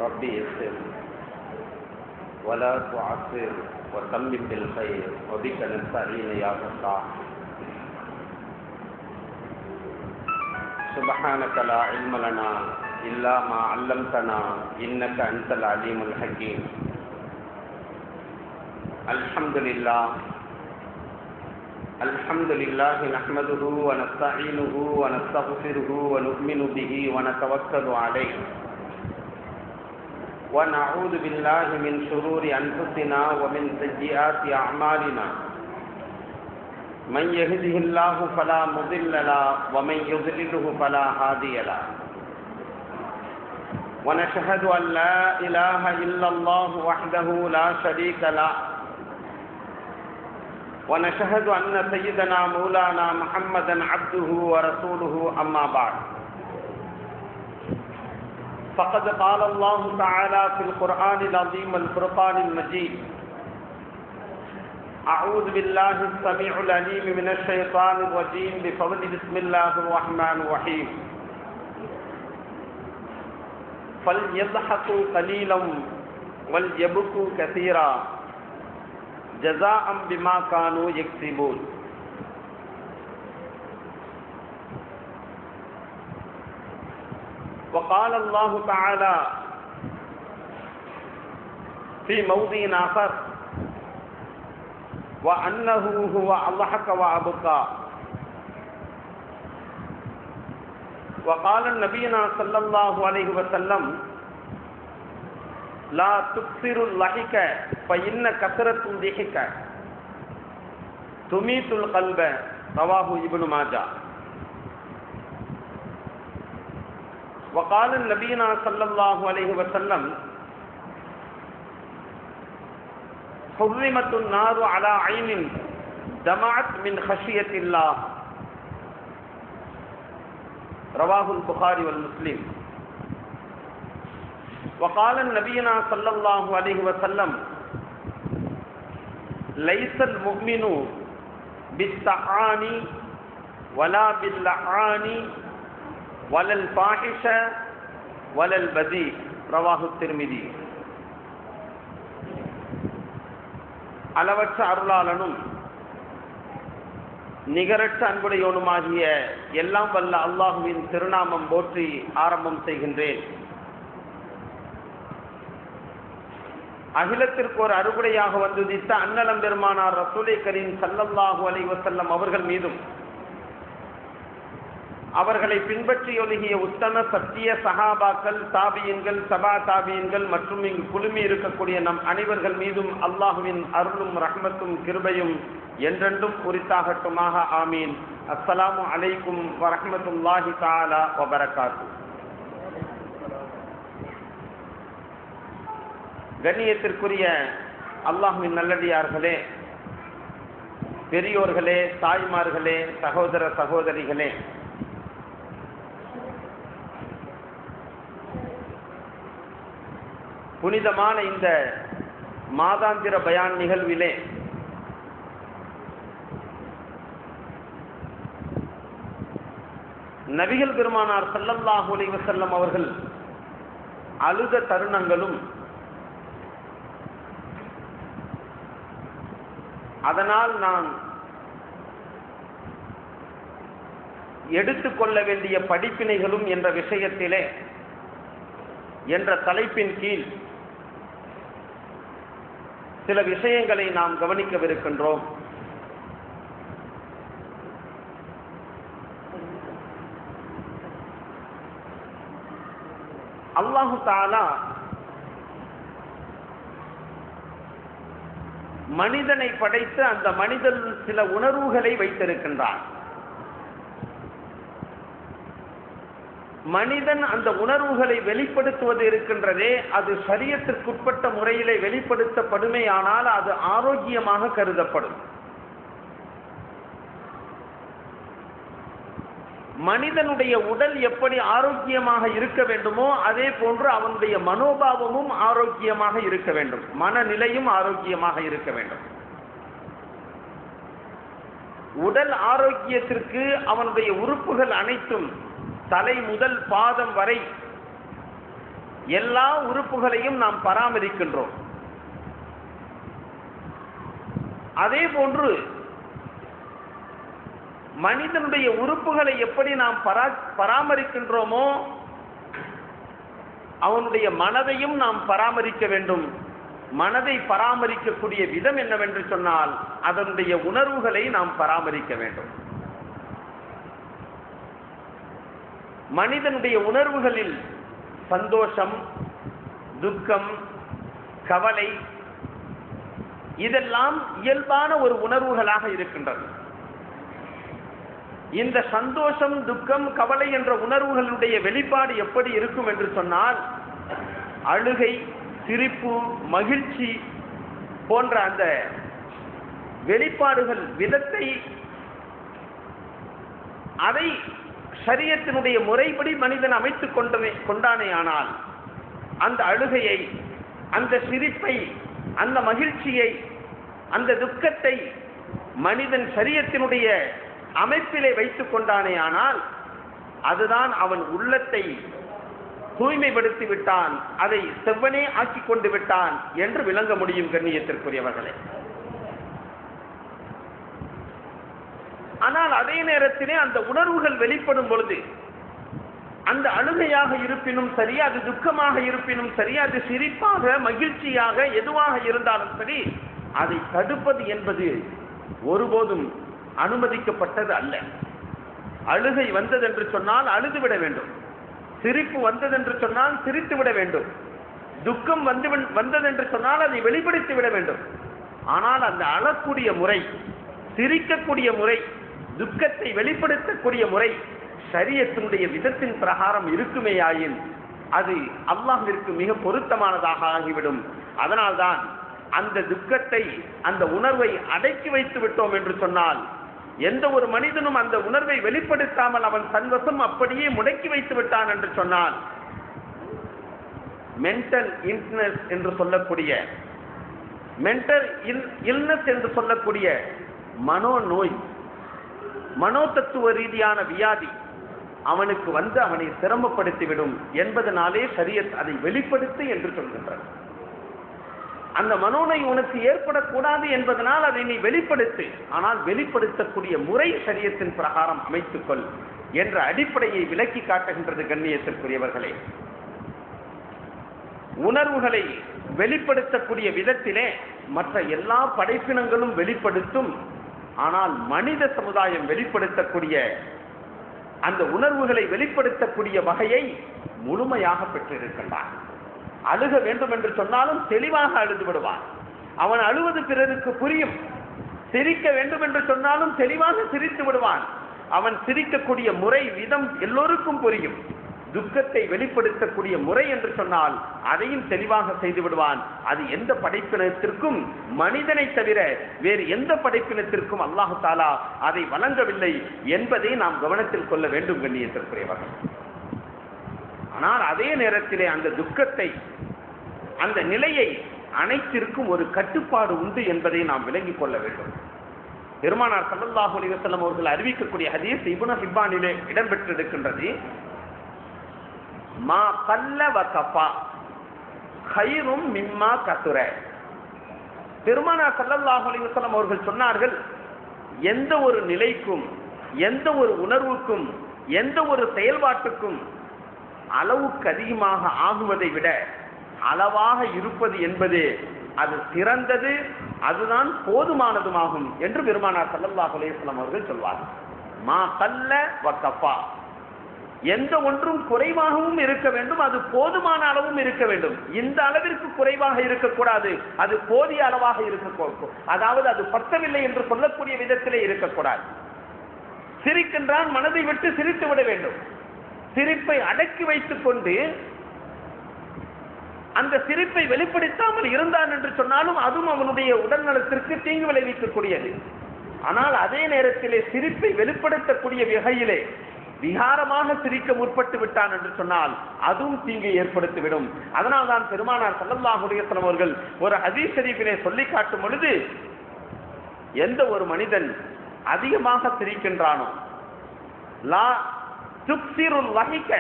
ربي يسر ولا تعسر وتمم بالخير وبك نستعين يا فتاح. سبحانك لا علم لنا إلا ما علمتنا إنك أنت العليم الحكيم. الحمد لله نحمده ونستعينه ونستغفره ونؤمن به ونتوكل عليه ونعوذ بالله من شرور أنفسنا ومن سيئات أعمالنا. من يهده الله فلا مضل له ومن يضلله فلا هادي له. ونشهد أن لا إله إلا الله وحده لا شريك له ونشهد أن سيدنا مولانا محمدا عبده ورسوله. أما بعد، فقد قال الله تعالى في القرآن العظيم الفرقان المجيد: أعوذ بالله السميع العليم من الشيطان الرجيم بفضل بسم الله الرحمن الرحيم. فليضحكوا قليلا وليبكوا كثيرا جزاء بما كانوا يكسبون. وقال الله تعالى في موضع آخر: وأنه هو أضحك وأبكى. وقال نبينا صلى الله عليه وسلم: لا تكثروا الضحك فإن كثرة الضحك تميت القلب. رواه ابن ماجه. وقال نبينا صلى الله عليه وسلم: حرمت النار على عين دمعت من خشية الله. رواه البخاري والمسلم. وقال نبينا صلى الله عليه وسلم: ليس المؤمن بالسعان ولا باللعان ولا الفاحش ولا البذيء. رواه الترمذي. அளவற்ற அருளாளனும் நிகரற்ற அன்புடையோனுமாகிய எல்லாம் வல்ல அல்லாஹுவின் திருநாமம் போற்றி ஆரம்பம் செய்கின்றேன். அகிலத்திற்கு ஒரு அறுகுடையாக வந்துதித்த அன்னலம் பெருமானார் ரசூலை கரீம் ஸல்லல்லாஹு அலைஹி வஸல்லம் அவர்கள் மீதும், அவர்களை பின்பற்றி ஒழுகிய உத்தம சத்திய சஹாபாக்கள், தாபியன்கள், சபா தாபியன்கள் மற்றும் இங்கு குழுமி இருக்கக்கூடிய நம் அனைவர்கள் மீதும் அல்லாஹுவின் அருளும் ரஹ்மத்தும் கிருபையும் என்றென்றும் உரித்தாகட்டுமாக. ஆமீன். அஸ்ஸலாமு அலைக்கும் வரஹ்மத்துல்லாஹி தஆலா வபரகாத்துஹு. கண்ணியத்திற்குரிய அல்லாஹுவின் நல்லடியார்களே, பெரியோர்களே, தாய்மார்களே, சகோதர சகோதரிகளே, புனிதமான இந்த மாதாந்திர பயான் நிகழ்விலே நபிகள் பெருமானார் ஸல்லல்லாஹு அலைஹி வஸல்லம் அவர்கள் அழுத தருணங்களும், அதனால் நான் எடுத்துக்கொள்ள வேண்டிய படிப்பினைகளும் என்ற விஷயத்திலே என்ற தலைப்பின் கீழ் சில விஷயங்களை நாம் கவனிக்கவிருக்கின்றோம். அல்லாஹு தஆலா மனிதனை படைத்து அந்த மனிதன் சில உணர்வுகளை வைத்திருக்கின்றான். மனிதன் அந்த உணர்வுகளை வெளிப்படுத்துவது இருக்கின்றதே, அது ஷரியத்திற்குட்பட்ட முறையிலே வெளிப்படுத்தப்படுமேயானால் அது ஆரோக்கியமாக கருதப்படும். மனிதனுடைய உடல் எப்படி ஆரோக்கியமாக இருக்க வேண்டுமோ அதே போன்று அவனுடைய மனோபாவமும் ஆரோக்கியமாக இருக்க வேண்டும், மனநிலையும் ஆரோக்கியமாக இருக்க வேண்டும். உடல் ஆரோக்கியத்திற்கு அவனுடைய உறுப்புகள் அனைத்தும் தலை முதல் பாதம் வரை எல்லா உறுப்புகளையும் நாம் பராமரிக்கின்றோம். அதே போன்று மனிதனுடைய உறுப்புகளை எப்படி நாம் பராமரிக்கின்றோமோ அவனுடைய மனதையும் நாம் பராமரிக்க வேண்டும். மனதை பராமரிக்கக்கூடிய விதம் என்னவென்று சொன்னால் அதனுடைய உணர்வுகளை நாம் பராமரிக்க வேண்டும். மனிதனுடைய உணர்வுகளில் சந்தோஷம், துக்கம், கவலை இதெல்லாம் இயல்பான ஒரு உணர்வுகளாக இருக்கின்றது. இந்த சந்தோஷம், துக்கம், கவலை என்ற உணர்வுகளுடைய வெளிப்பாடு எப்படி இருக்கும் என்று சொன்னால் அழுகை, சிரிப்பு, மகிழ்ச்சி போன்ற அந்த வெளிப்பாடுகள் விதத்தை அதை ஷரியத்தினுடைய முறைப்படி மனிதன் அமைத்துக் கொண்டானே ஆனால் அந்த அழுகையை, அந்த சிரிப்பை, அந்த மகிழ்ச்சியை, அந்த துக்கத்தை மனிதன் ஷரியத்தினுடைய அமைப்பிலே வைத்துக் கொண்டானே ஆனால் அதுதான் அவன் உள்ளத்தை தூய்மைப்படுத்தி விட்டான், அதை செவ்வனே ஆக்கி கொண்டு விட்டான் என்று விளங்க முடியும் கண்ணியத்திற்குரியவர்களே. ஆனால் அதே நேரத்திலே அந்த உணர்வுகள் வெளிப்படும் பொழுது அந்த அழுகையாக இருப்பினும் சரி, அது துக்கமாக இருப்பினும் சரி, அது சிரிப்பாக, மகிழ்ச்சியாக எதுவாக இருந்தாலும் சரி, அதை தடுப்பது என்பது ஒருபோதும் அனுமதிக்கப்பட்டது அல்ல. அழுகை வந்ததென்று சொன்னால் அழுதுவிட வேண்டும், சிரிப்பு வந்ததென்று சொன்னால் சிரித்து விட வேண்டும், துக்கம் வந்ததென்று சொன்னால் அதை வெளிப்படுத்தி விட வேண்டும். ஆனால் அந்த அழக்கூடிய முறை, சிரிக்கக்கூடிய முறை, துக்கத்தை வெளிப்படுத்தக்கூடிய முறை ஷரியத்தினுடைய விதத்தின் பிரகாரம் இருக்குமேயாயின் அது அல்லாஹ்விற்கு மிக பொருத்தமானதாக ஆகிவிடும். அதனால்தான் அந்த துக்கத்தை, அந்த உணர்வை அடக்கி வைத்து விட்டோம் என்று சொன்னால் எந்த ஒரு மனிதனும் அந்த உணர்வை வெளிப்படுத்தாமல் அவன் தன்வசம் அப்படியே முடக்கி வைத்து விட்டான் என்று சொன்னால் மென்டல் இல்னஸ் என்று சொல்லக்கூடிய, மென்டல் இல்னஸ் என்று சொல்லக்கூடிய மனோநோய், மனோ தத்துவ ரீதியான வியாதி அவனுக்கு வந்து அவனை சிரமப்படுத்திவிடும் என்பதனாலே ஷரியத் அதை வெளிப்படுத்து என்று சொல்கின்றது. அந்த மனோநோய் உனக்கு ஏற்படக்கூடாது என்பதனால் அதை நீ வெளிப்படுத்து, ஆனால் வெளிப்படுத்தக்கூடிய முறை ஷரியத்தின் பிரகாரம் அமைத்துக்கொள் என்ற அடிப்படையை விளக்கி காட்டுகின்றது கண்ணியத்திற்குரியவர்களே. உணர்வுகளை வெளிப்படுத்தக்கூடிய விதத்திலே மற்ற எல்லா படைப்பினங்களும் வெளிப்படுத்தும். ஆனால் மனித சமுதாயம் வெளிப்படுத்தக்கூடிய அந்த உணர்வுகளை வெளிப்படுத்தக்கூடிய வகையை முழுமையாக பெற்றிருக்கின்றான். அழுக வேண்டும் என்று சொன்னாலும் தெளிவாக அழுது விடுவான். அவன் அழுவது பிறருக்கு புரியும். சிரிக்க வேண்டும் என்று சொன்னாலும் தெளிவாக சிரித்து விடுவான். அவன் சிரிக்கக்கூடிய முறை, விதம் எல்லோருக்கும் புரியும். துக்கத்தை வெளிப்படுத்தக்கூடிய முறை என்று சொன்னால் அதையும் தெளிவாக செய்து விடுவான். அது எந்த படைப்பினத்திற்கும், மனிதனை தவிர வேறு எந்த படைப்பினத்திற்கும் அல்லாஹு தாலா அதை வழங்கவில்லை என்பதை நாம் கவனத்தில் கொள்ள வேண்டும் கண்ணியத்திற்குரியவர்கள். ஆனால் அதே நேரத்திலே அந்த துக்கத்தை, அந்த நிலையை அனைத்திற்கும் ஒரு கட்டுப்பாடு உண்டு என்பதை நாம் விளங்கிக் கொள்ள வேண்டும். பெருமானார் ஸல்லல்லாஹு அலைஹி வஸல்லம் அவர்கள் அறிவிக்கக்கூடிய ஹதீஸ் இப்னு ஹிப்பானிலே இடம்பெற்றிருக்கின்றது. மா கல்ல வ கஃபா கைரும் மிம்மா கசுர. பெருமானார் ஸல்லல்லாஹு அலைஹி வஸல்லம் அவர்கள் சொன்னார்கள், எந்த ஒரு நிலைக்கும், எந்த ஒரு உணர்வுக்கும், எந்த ஒரு செயல்பாட்டுக்கும் அளவுக்கு அதிகமாக ஆகுவதை விட அளவாக இருப்பது என்பது அது சிறந்தது, அதுதான் போதுமானதுமாகும் என்று பெருமானார் ஸல்லல்லாஹு அலைஹி வஸல்லம் அவர்கள் சொல்வார்கள். மா கல்ல வ கஃபா, எந்த ஒன்றும் குறைவாகவும் இருக்க வேண்டும், அது போதுமான அளவும் இருக்க வேண்டும். இந்த அளவிற்கு குறைவாக இருக்கக்கூடாது, அது போதிய அளவாக இருக்க, அதாவது அது பத்தவில்லை என்று சொல்லக்கூடிய விதத்திலே இருக்கக்கூடாது. சிரிக்கின்றான், மனதை விட்டு சிரித்து விட வேண்டும். சிரிப்பை அடக்கி வைத்துக் கொண்டு அந்த சிரிப்பை வெளிப்படுத்தாமல் இருந்தான் என்று சொன்னாலும் அதுவும் அவனுடைய உடல் நலத்திற்கு தீங்கு விளைவிக்கக்கூடியது. ஆனால் அதே நேரத்திலே சிரிப்பை வெளிப்படுத்தக்கூடிய வகையிலே விகாரமாக சிரிக்க முற்பட்டு விட்டான் என்று சொன்னால் அதுவும் தீங்கை ஏற்படுத்திவிடும். அதனால் தான் பெருமானார் ஸல்லல்லாஹு அலைஹி வஸல்லம் அவர்கள் ஒரு ஹதீஸ் ஷரீஃபிலே சொல்லி காட்டும் பொழுது, எந்த ஒரு மனிதன் அதிகமாக சிரிக்கின்றானோ, லா துக்ஸிருல் வஹிக,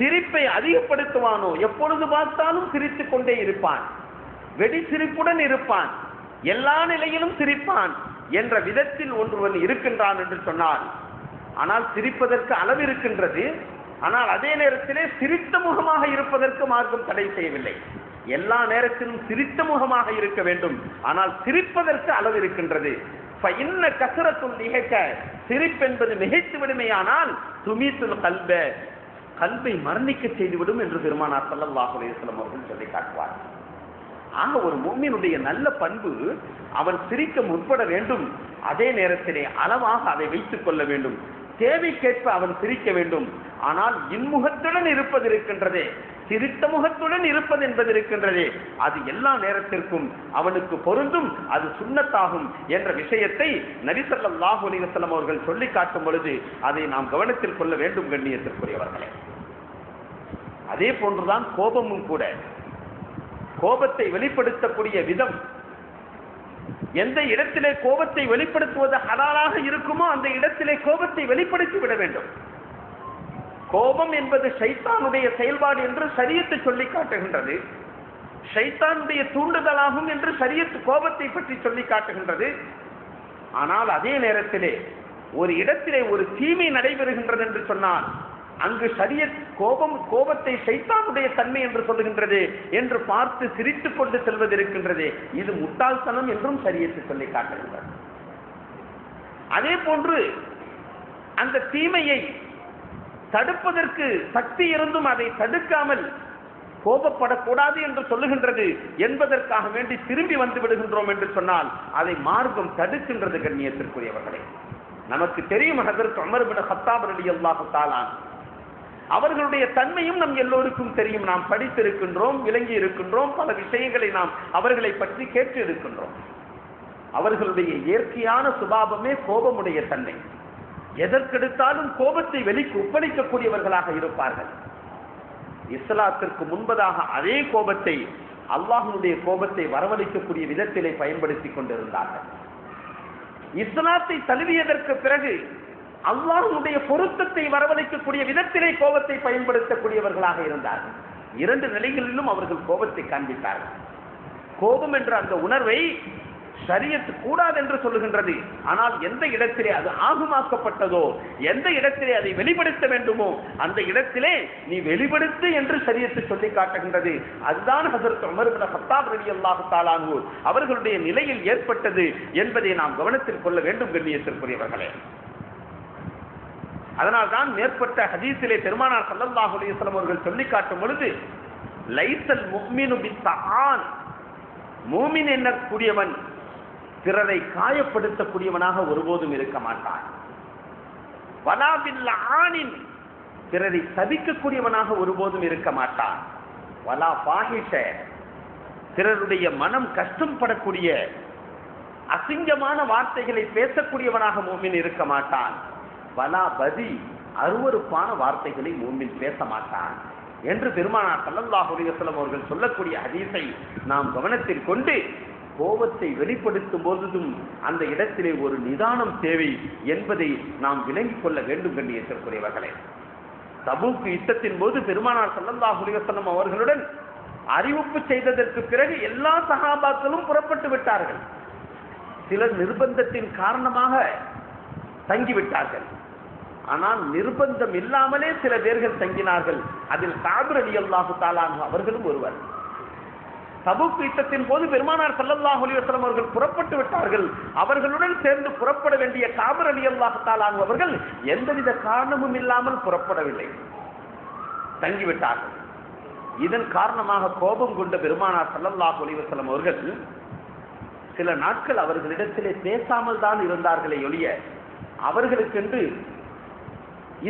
சிரிப்பை அதிகப்படுத்துவானோ எப்பொழுது பார்த்தாலும் சிரித்துக் கொண்டே இருப்பான், வெடி சிரிப்புடன் இருப்பான், எல்லா நிலையிலும் சிரிப்பான் என்ற விதத்தில் ஒருவன் இருக்கின்றான் என்று சொன்னார். ஆனால் சிரிப்பதற்கு அளவு இருக்கின்றது. ஆனால் அதே நேரத்திலே சிரித்த முகமாக இருப்பதற்கு மார்க்கம் தடை செய்யவில்லை. எல்லா நேரத்திலும் சிரித்த முகமாக இருக்க வேண்டும். ஆனால் சிரிப்பதற்கு அளவு இருக்கின்றது. சிரிப்பென்பது மிகைத்து விடுமையானால் துமீத்துல் கல்ப, கல்பை மரணிக்க செய்துவிடும் என்று பெருமானார் ஸல்லல்லாஹு அலைஹி வஸல்லம் அவர்கள் சொல்லி காட்டுவார். ஆக ஒரு முஃமினுடைய நல்ல பண்பு அவன் சிரிக்க முற்பட வேண்டும். அதே நேரத்திலே அளவாக அதை வைத்துக் கொள்ள வேண்டும். தேவைக்கேற்ப அவன் சிரிக்க வேண்டும். ஆனால் இன்முகத்துடன் இருப்பது இருக்கின்றதே, சிரித்த முகத்துடன் இருப்பது என்பது இருக்கின்றதே, அது எல்லா நேரத்திற்கும் அவனுக்கு பொருந்தும், அது சுன்னத்தாகும் என்ற விஷயத்தை நபி ஸல்லல்லாஹு அலைஹி வஸல்லம் அவர்கள் சொல்லி காட்டும் பொழுது அதை நாம் கவனத்தில் கொள்ள வேண்டும் கண்ணியத்திற்குரியவர்களே. அதே போன்றுதான் கோபமும் கூட. கோபத்தை வெளிப்படுத்தக்கூடிய விதம், எந்த இடத்திலே கோபத்தை வெளிப்படுத்துவது ஹலாலாக இருக்குமோ அந்த இடத்திலே கோபத்தை வெளிப்படுத்தி விட வேண்டும். கோபம் என்பது ஷைத்தானுடைய செயல்பாடு என்று ஷரியத்து சொல்லி காட்டுகின்றது. ஷைத்தானுடைய தூண்டுதலாகும் என்று ஷரியத்து கோபத்தை பற்றி சொல்லி காட்டுகின்றது. ஆனால் அதே நேரத்திலே ஒரு இடத்திலே ஒரு தீமை நடைபெறுகின்றது என்று சொன்னால் அங்கு ஷரியத் கோபத்தை ஷைத்தானுடைய தன்மை என்று சொல்லுகின்றது என்று பார்த்து சிரித்துக் கொண்டு செல்வது இருக்கின்றது. இது முட்டாள்தனம் என்றும் ஷரியத்து சொல்லி காட்டுகின்றது. அதே போன்று அந்த தீமையை தடுப்பதற்கு சக்தி இருந்தும் அதை தடுக்காமல் கோபப்படக்கூடாது என்று சொல்லுகின்றது என்பதற்காக வேண்டி திரும்பி வந்து விடுகின்றோம் என்று சொன்னால் அதை மார்க்கம் தடுக்கின்றது கண்ணியத்திற்குரியவர்களே. நமக்கு தெரியும் ஹஜ்ரத் உமர் இப்னு கத்தாப் ரலியல்லாஹு தஆலா அவர்களுடைய தன்மையும் நம் எல்லோருக்கும் தெரியும். நாம் படித்திருக்கின்றோம், விளங்கி இருக்கின்றோம், பல விஷயங்களை நாம் அவர்களை பற்றி கேட்டு இருக்கின்றோம். அவர்களுடைய இயற்கையான சுபாவமே கோபமுடைய தன்மை. எதற்கெடுத்தாலும் கோபத்தை ஒப்படைக்கக்கூடியவர்களாக இருப்பார்கள். இஸ்லாத்திற்கு முன்பதாக அதே கோபத்தை அல்லாஹ்வுடைய கோபத்தை வரவழைக்கக்கூடிய விதத்திலே பயன்படுத்திக் கொண்டிருந்தார்கள். இஸ்லாத்தை தழுவியதற்கு பிறகு அல்லாஹ்வுடைய பொருத்தத்தை வரவழைக்கக்கூடிய விதத்திலே கோபத்தை பயன்படுத்தக்கூடியவர்களாக இருந்தார்கள். இரண்டு நிலைகளிலும் அவர்கள் கோபத்தை காண்பித்தார்கள். கோபம் என்ற அந்த உணர்வை ஷரியத் கூடாது என்று சொல்லுகின்றது. ஆனால் எந்த இடத்திலே அது ஆகுமாக்கப்பட்டதோ, எந்த இடத்திலே அதை வெளிப்படுத்த வேண்டுமோ அந்த இடத்திலே நீ வெளிப்படுத்து என்று ஷரியத்து சொல்லி காட்டுகின்றது. அதுதான் ஹஜ்ரத் உமர் இப்னு கத்தாப் ரலியல்லாஹு தஆலா அன்ஹு அவர்களுடைய நிலையில் ஏற்பட்டது என்பதை நாம் கவனத்தில் கொள்ள வேண்டும் கண்ணியத்திற்குரியவர்களே. அதனால்தான் மேற்பட்ட ஹதீஸிலே பெருமானார் ஸல்லல்லாஹு அலைஹி வஸல்லம் அவர்கள் சொல்லி காட்டும் பொழுது லைஸல் முஃமினு பித்தஆன், மூமின் என்னக்கூடியவன் பிறரை காயப்படுத்தக்கூடியவனாக ஒருபோதும் இருக்க மாட்டான். வலா பில்ஆனின், பிறரை சபிக்கக்கூடியவனாக ஒருபோதும் இருக்க மாட்டான். வலா ஃபாஹிஷ, பிறருடைய மனம் கஷ்டம் படக்கூடிய அசிங்கமான வார்த்தைகளை பேசக்கூடியவனாக மூமின் இருக்க மாட்டான். வலா பதி, அருவருப்பான வார்த்தைகளை மூமின் பேச மாட்டான் என்று பெருமானார் ஸல்லல்லாஹு அலைஹி வஸல்லம் அவர்கள் சொல்லக்கூடிய ஹதீஸை நாம் கவனத்தில் கொண்டு கோபத்தை வெளிப்படுத்தும் போதும் அந்த இடத்திலே ஒரு நிதானம் தேவை என்பதை நாம் விளங்கிக் கொள்ள வேண்டும் கண்ணியத்திற்குரியவர்களே. தபூக் யுத்தத்தின் போது பெருமானார் ஸல்லல்லாஹு அலைஹி வஸல்லம் அவர்களுடன் அறிவிப்பு செய்ததற்கு பிறகு எல்லா சஹாபாக்களும் புறப்பட்டு விட்டார்கள். சிலர் நிர்பந்தத்தின் காரணமாக தங்கிவிட்டார்கள். ஆனால் நிர்பந்தம் இல்லாமலே சில பேர்கள் தங்கினார்கள். அதில் காப் ரலியல்லாஹு தஆலா அன்ஹு அவர்களும் ஒருவர். தபூக் யுத்தத்தின் போது பெருமானார் ஸல்லல்லாஹு அலைஹி வஸல்லம் அவர்கள் புறப்பட்டு விட்டார்கள். அவர்களுடன் சேர்ந்து புறப்பட வேண்டிய காப் ரலியல்லாஹு தஆலா அன்ஹு அவர்கள் எந்தவித காரணமும் இல்லாமல் புறப்படவில்லை, தங்கிவிட்டார்கள். இதன் காரணமாக கோபம் கொண்ட பெருமானார் ஸல்லல்லாஹு அலைஹி வஸல்லம் அவர்கள் சில நாட்கள் அவர்களிடத்திலே பேசாமல் தான் இருந்தார்களே ஒழிய அவர்களுக்கென்று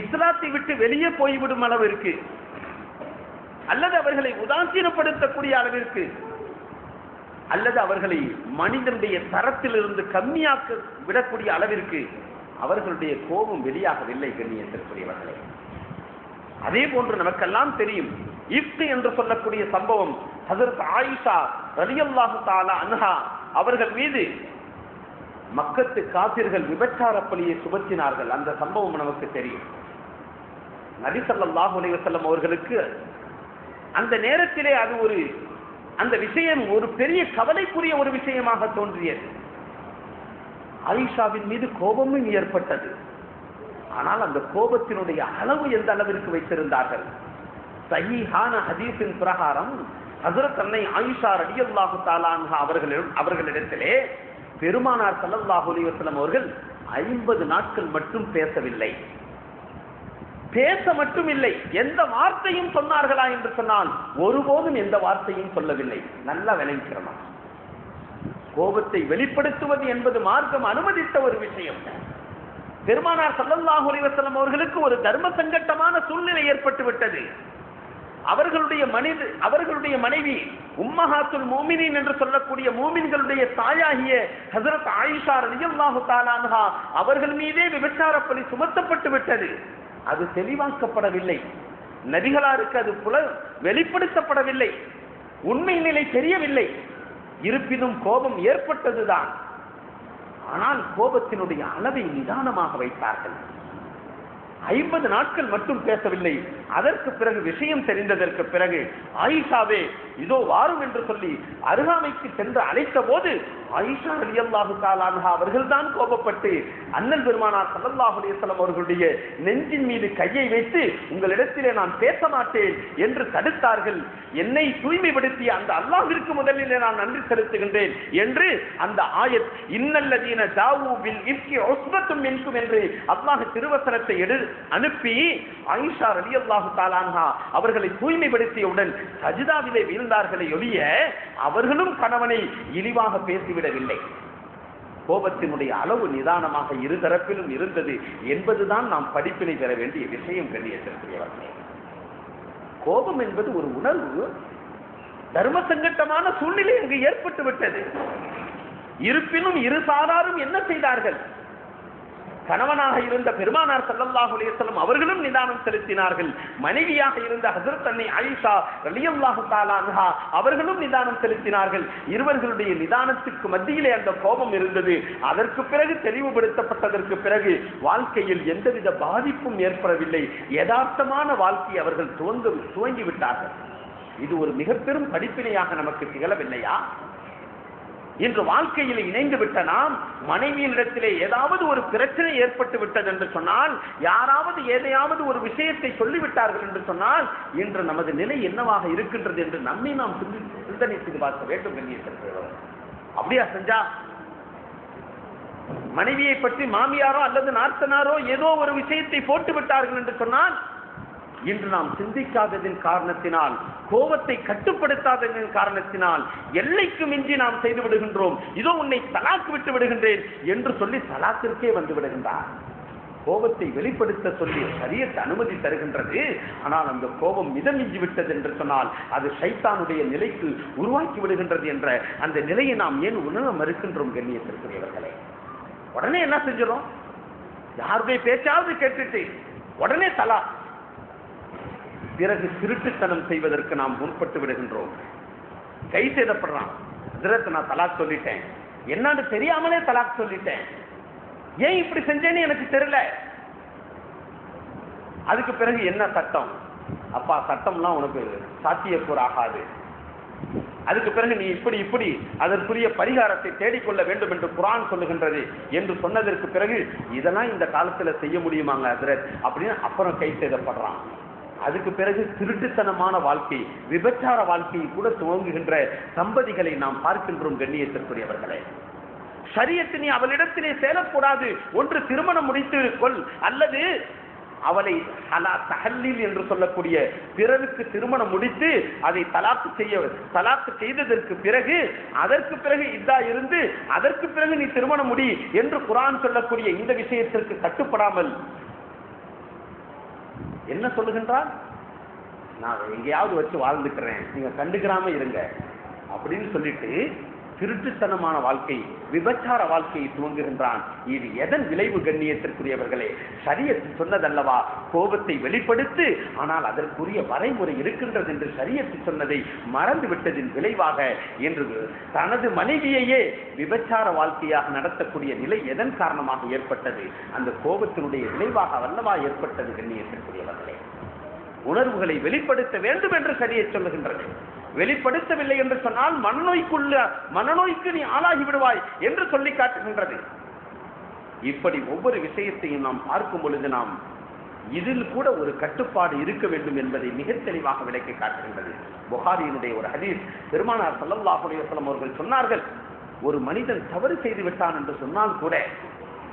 இஸ்லாத்தை விட்டு வெளியே போய்விடும் அளவிற்கு அல்லது அவர்களை உதாசீனப்படுத்தக்கூடிய அளவிற்கு அல்லது அவர்களை மனிதனுடைய தரத்திலிருந்து கம்மியாக்க விடக்கூடிய அளவிற்கு அவர்களுடைய கோபம் வெளியாகவில்லை கண்ணியத்திற்குரியவர்களே. அதே போன்று நமக்கெல்லாம் தெரியும் இஃப்க் என்று சொல்லக்கூடிய சம்பவம். ஹஜ்ரத் ஆயிஷா ரலியல்லாஹு தஆலா அன்ஹா அவர்கள் மீது மக்கத்து காபிர்கள் விபச்சார பழியை சுமத்தினார்கள். அந்த சம்பவம் நமக்கு தெரியும். நபி ஸல்லல்லாஹு அலைஹி வஸல்லம் அவர்களுக்கு அந்த நேரத்திலே அது அந்த விஷயம் ஒரு பெரிய கவலைக்குரிய ஒரு விஷயமாக தோன்றியது. ஆயிஷாவின் மீது கோபமும் ஏற்பட்டது. ஆனால் அந்த கோபத்தினுடைய அளவு எந்த அளவிற்கு வைத்திருந்தார்கள்? சஹீஹான ஹதீஸின் பிரகாரம் ஹஜ்ரத் அன்னை ஆயிஷா ரலியல்லாஹு தஆலா அன்ஹா அவர்களிடத்திலே பெருமானார் ஸல்லல்லாஹு அலைஹி வஸல்லம் அவர்கள் 50 நாட்கள் மட்டும் பேசவில்லை. பேச மட்டும் இல்லை, எந்த வார்த்தையும் சொன்னார்களா என்று சொன்னால் ஒருபோதும் எந்த வார்த்தையும் சொல்லவில்லை. நல்லா விளங்கிக்கிறோம். கோபத்தை வெளிப்படுத்துவது என்பது மார்க்கம் அனுமதித்த ஒரு விஷயம். பெருமானார் ஸல்லல்லாஹு அலைஹி வஸல்லம் அவர்களுக்கு ஒரு தர்ம சங்கட்டமான சூழ்நிலை ஏற்பட்டு விட்டது. அவர்களுடைய மனைவி உம்மஹாத்துல் மூமினீன் என்று சொல்லக்கூடிய மூமின்களுடைய தாயாகிய ஹஜ்ரத் ஆயிஷா ரலியல்லாஹு தஆலா அன்ஹா அவர்கள் மீதே விபச்சார பழி சுமத்தப்பட்டு விட்டது. அது தெளிவாக்கப்படவில்லை. நபிகளாருக்கு அது வெளிப்படுத்தப்படவில்லை. உண்மை நிலை தெரியவில்லை. இருப்பினும் கோபம் ஏற்பட்டதுதான். ஆனால் கோபத்தினுடைய அளவை நிதானமாக வைத்தார்கள். 50 நாட்கள் மட்டும் பேசவில்லை. அதற்கு பிறகு விஷயம் தெரிந்ததற்கு பிறகு ஆயிஷாவே இதோ வாரும் என்று சொல்லி அருகாமைக்கு சென்று அழைத்த போது ஆயிஷா ரலியல்லாஹு தஆலா அன்ஹா அவர்கள் தான் கோபப்பட்டு அண்ணல் பெருமானார் ஸல்லல்லாஹு அலைஹி வஸல்லம் அவர்களுடைய நெஞ்சின் மீது கையை வைத்து உங்களிடத்திலே நான் பேச மாட்டேன் என்று தடுத்தார்கள். என்னை தூய்மைப்படுத்திய அந்த அல்லாஹ்விற்கு முதலிலே நான் நன்றி செலுத்துகின்றேன் என்று அந்த ஆயத் இன்னல்லதீன ஜாவு பில் இஃப்கி உஸ்பத்தும் மின்கும் என்று அல்லாஹ் திருவசனத்தை அனுப்பி ஆயிஷா ரலியல்லாஹு தஆலா அன்ஹா அவர்களை தூய்மைப்படுத்தியவுடன் சஜிதாவிலே வீழ்ந்தார்களே ஒழிய அவர்களும் கணவனை இழிவாக பேசிவிடவில்லை. கோபத்தினுடைய அளவு நிதானமாக இருதரப்பிலும் இருந்தது என்பதுதான் நாம் படிப்பினை பெற வேண்டிய விஷயம். கண்ணியத்திற்குரியவர்களே, கோபம் என்பது ஒரு உணர்வு. தர்ம சங்கட்டமான சூழ்நிலை அங்கு ஏற்பட்டு விட்டது. இருப்பினும் இரு சாராரும் என்ன செய்தார்கள்? கணவனாக இருந்த பெருமானார் ஸல்லல்லாஹு அலைஹி வஸல்லம் அவர்களும் நிதானம் செலுத்தினார்கள். மனைவியாக இருந்த ஹஜ்ரத் அன்னை ஆயிஷா ரலியல்லாஹு தஆலா அன்ஹா அவர்களும் நிதானம் செலுத்தினார்கள். இருவர்களுடைய நிதானத்துக்கு மத்தியிலே அந்த கோபம் இருந்தது. அதற்கு பிறகு தெளிவுபடுத்தப்பட்டதற்கு பிறகு வாழ்க்கையில் எந்தவித பாதிப்பும் ஏற்படவில்லை. யதார்த்தமான வாழ்க்கை அவர்கள் துவங்கி விட்டார்கள். இது ஒரு மிக பெரும் படிப்பினையாக நமக்கு திகழவில்லையா? இன்று வாழ்க்கையில் இணைந்து விட்ட நாம் மனைவியினிடத்திலே ஏதாவது ஒரு பிரச்சனை ஏற்பட்டு விட்டது என்று சொன்னால், யாராவது ஏதையாவது ஒரு விஷயத்தை சொல்லிவிட்டார்கள் என்று சொன்னால், இன்று நமது நிலை என்னவாக இருக்கின்றது என்று நம்மை நாம் சிந்தனை செய்து பார்க்க வேண்டும். அப்படியா செஞ்சா மனைவியை பற்றி மாமியாரோ அல்லது நாத்தனாரோ ஏதோ ஒரு விஷயத்தை போட்டு விட்டார்கள் என்று சொன்னால், இன்று நாம் சிந்திக்காததின் காரணத்தினால், கோபத்தை கட்டுப்படுத்தாததின் காரணத்தினால் எல்லைக்கு மிஞ்சி நாம் செய்து விடுகின்றோம். இதோ உன்னை தலாக்கு விட்டு விடுகின்றேன் என்று சொல்லி தலாக்கிற்கே வந்து விடுகின்றார். கோபத்தை வெளிப்படுத்த சொல்லி ஷரியத் அனுமதி தருகின்றது. ஆனால் அந்த கோபம் மிதமிஞ்சி விட்டது என்று சொன்னால் அது ஷைத்தானுடைய நிலைக்கு உருவாக்கி விடுகின்றது என்ற அந்த நிலையை நாம் ஏன் உணர மறுக்கின்றோம்? கண்ணியத்திற்குரியவர்களே, உடனே என்ன செஞ்சிடும்? யாருடைய பேச்சாவது கேட்டுட்டு உடனே தலா. பிறகு திருட்டுத்தனம் செய்வதற்கு நாம் முற்பட்டு விடுகின்றோம். கை செய்தப்படுறான், நான் தலாக் சொல்லிட்டேன், என்னன்னு தெரியாமலே தலாக் சொல்லிட்டேன், ஏன் இப்படி செஞ்சேன்னு எனக்கு தெரியல. அதுக்கு பிறகு என்ன சட்டம்? அப்பா சட்டம்லாம் உனக்கு சாத்தியக்கூறு ஆகாது. அதுக்கு பிறகு நீ இப்படி அதற்குரிய பரிகாரத்தை தேடிக்கொள்ள வேண்டும் என்று குர்ஆன் சொல்லுகின்றது என்று சொன்னதற்கு பிறகு இதெல்லாம் இந்த காலத்துல செய்ய முடியுமாங்க ஹஜ்ரத் அப்படின்னு அப்புறம் கை செய்தப்படுறான். அதுக்கு பிறகு திருட்டுத்தனமான வாழ்க்கை, விபச்சார வாழ்க்கையை கூட துவங்குகின்ற தம்பதிகளை நாம் பார்க்கின்றோம். கண்ணியத்திற்குரியவர்களே, ஷரியத் நீ அவளிடத்திலே சேரக்கூடாது. ஒன்று திருமணம் முடித்து கொள், அல்லது அவளை தஹல்லீல் என்று சொல்லக்கூடிய பிறருக்கு திருமணம் முடித்து அதை தலாக்கு செய்ததற்கு பிறகு அதற்கு பிறகு இதா இருந்து அதற்கு பிறகு நீ திருமணம் முடி என்று குர்ஆன் சொல்லக்கூடிய இந்த விஷயத்திற்கு கட்டுப்படாமல் என்ன சொல்லுகின்றார்? நான் எங்கேயாவது வச்சு வாழ்ந்துக்கிறேன், நீங்க கண்டுக்கிறாம இருங்க அப்படின்னு சொல்லிட்டு திருட்டுத்தனமான வாழ்க்கை, விபச்சார வாழ்க்கையை துவங்குகின்றான். இது எதன் விளைவு? கண்ணியத்திற்குரியவர்களே, ஷரியத் சொன்னதல்லவா கோபத்தை வெளிப்படுத்து, ஆனால் அதற்குரிய வரைமுறை இருக்கின்றது என்று ஷரியத் சொன்னதை மறந்து விட்டதின் விளைவாக என்று தனது மனைவியையே விபச்சார வாழ்க்கையாக நடத்தக்கூடிய நிலை எதன் காரணமாக ஏற்பட்டது? அந்த கோபத்தினுடைய விளைவாக அல்லவா ஏற்பட்டது? கண்ணியத்திற்குரியவர்களே, உணர்வுகளை வெளிப்படுத்த வேண்டும் என்று ஷரியத் சொல்லுகின்றது. வெளிப்படுத்தவில்லை என்று சொன்னால் மனநோய்க்கு நீ ஆளாகி விடுவாய் என்று சொல்லி காட்டுகின்றது. இப்படி ஒவ்வொரு விஷயத்தையும் நாம் பார்க்கும் பொழுது நாம் இதில் கூட ஒரு கட்டுப்பாடு இருக்க வேண்டும் என்பதை மிக தெளிவாக விளக்கி காட்டுகின்றது. புகாரியினுடைய ஒரு ஹதீஸ், பெருமானார் ஸல்லல்லாஹு அலைஹி வஸல்லம் அவர்கள் சொன்னார்கள், ஒரு மனிதன் தவறு செய்து விட்டான் என்று சொன்னால் கூட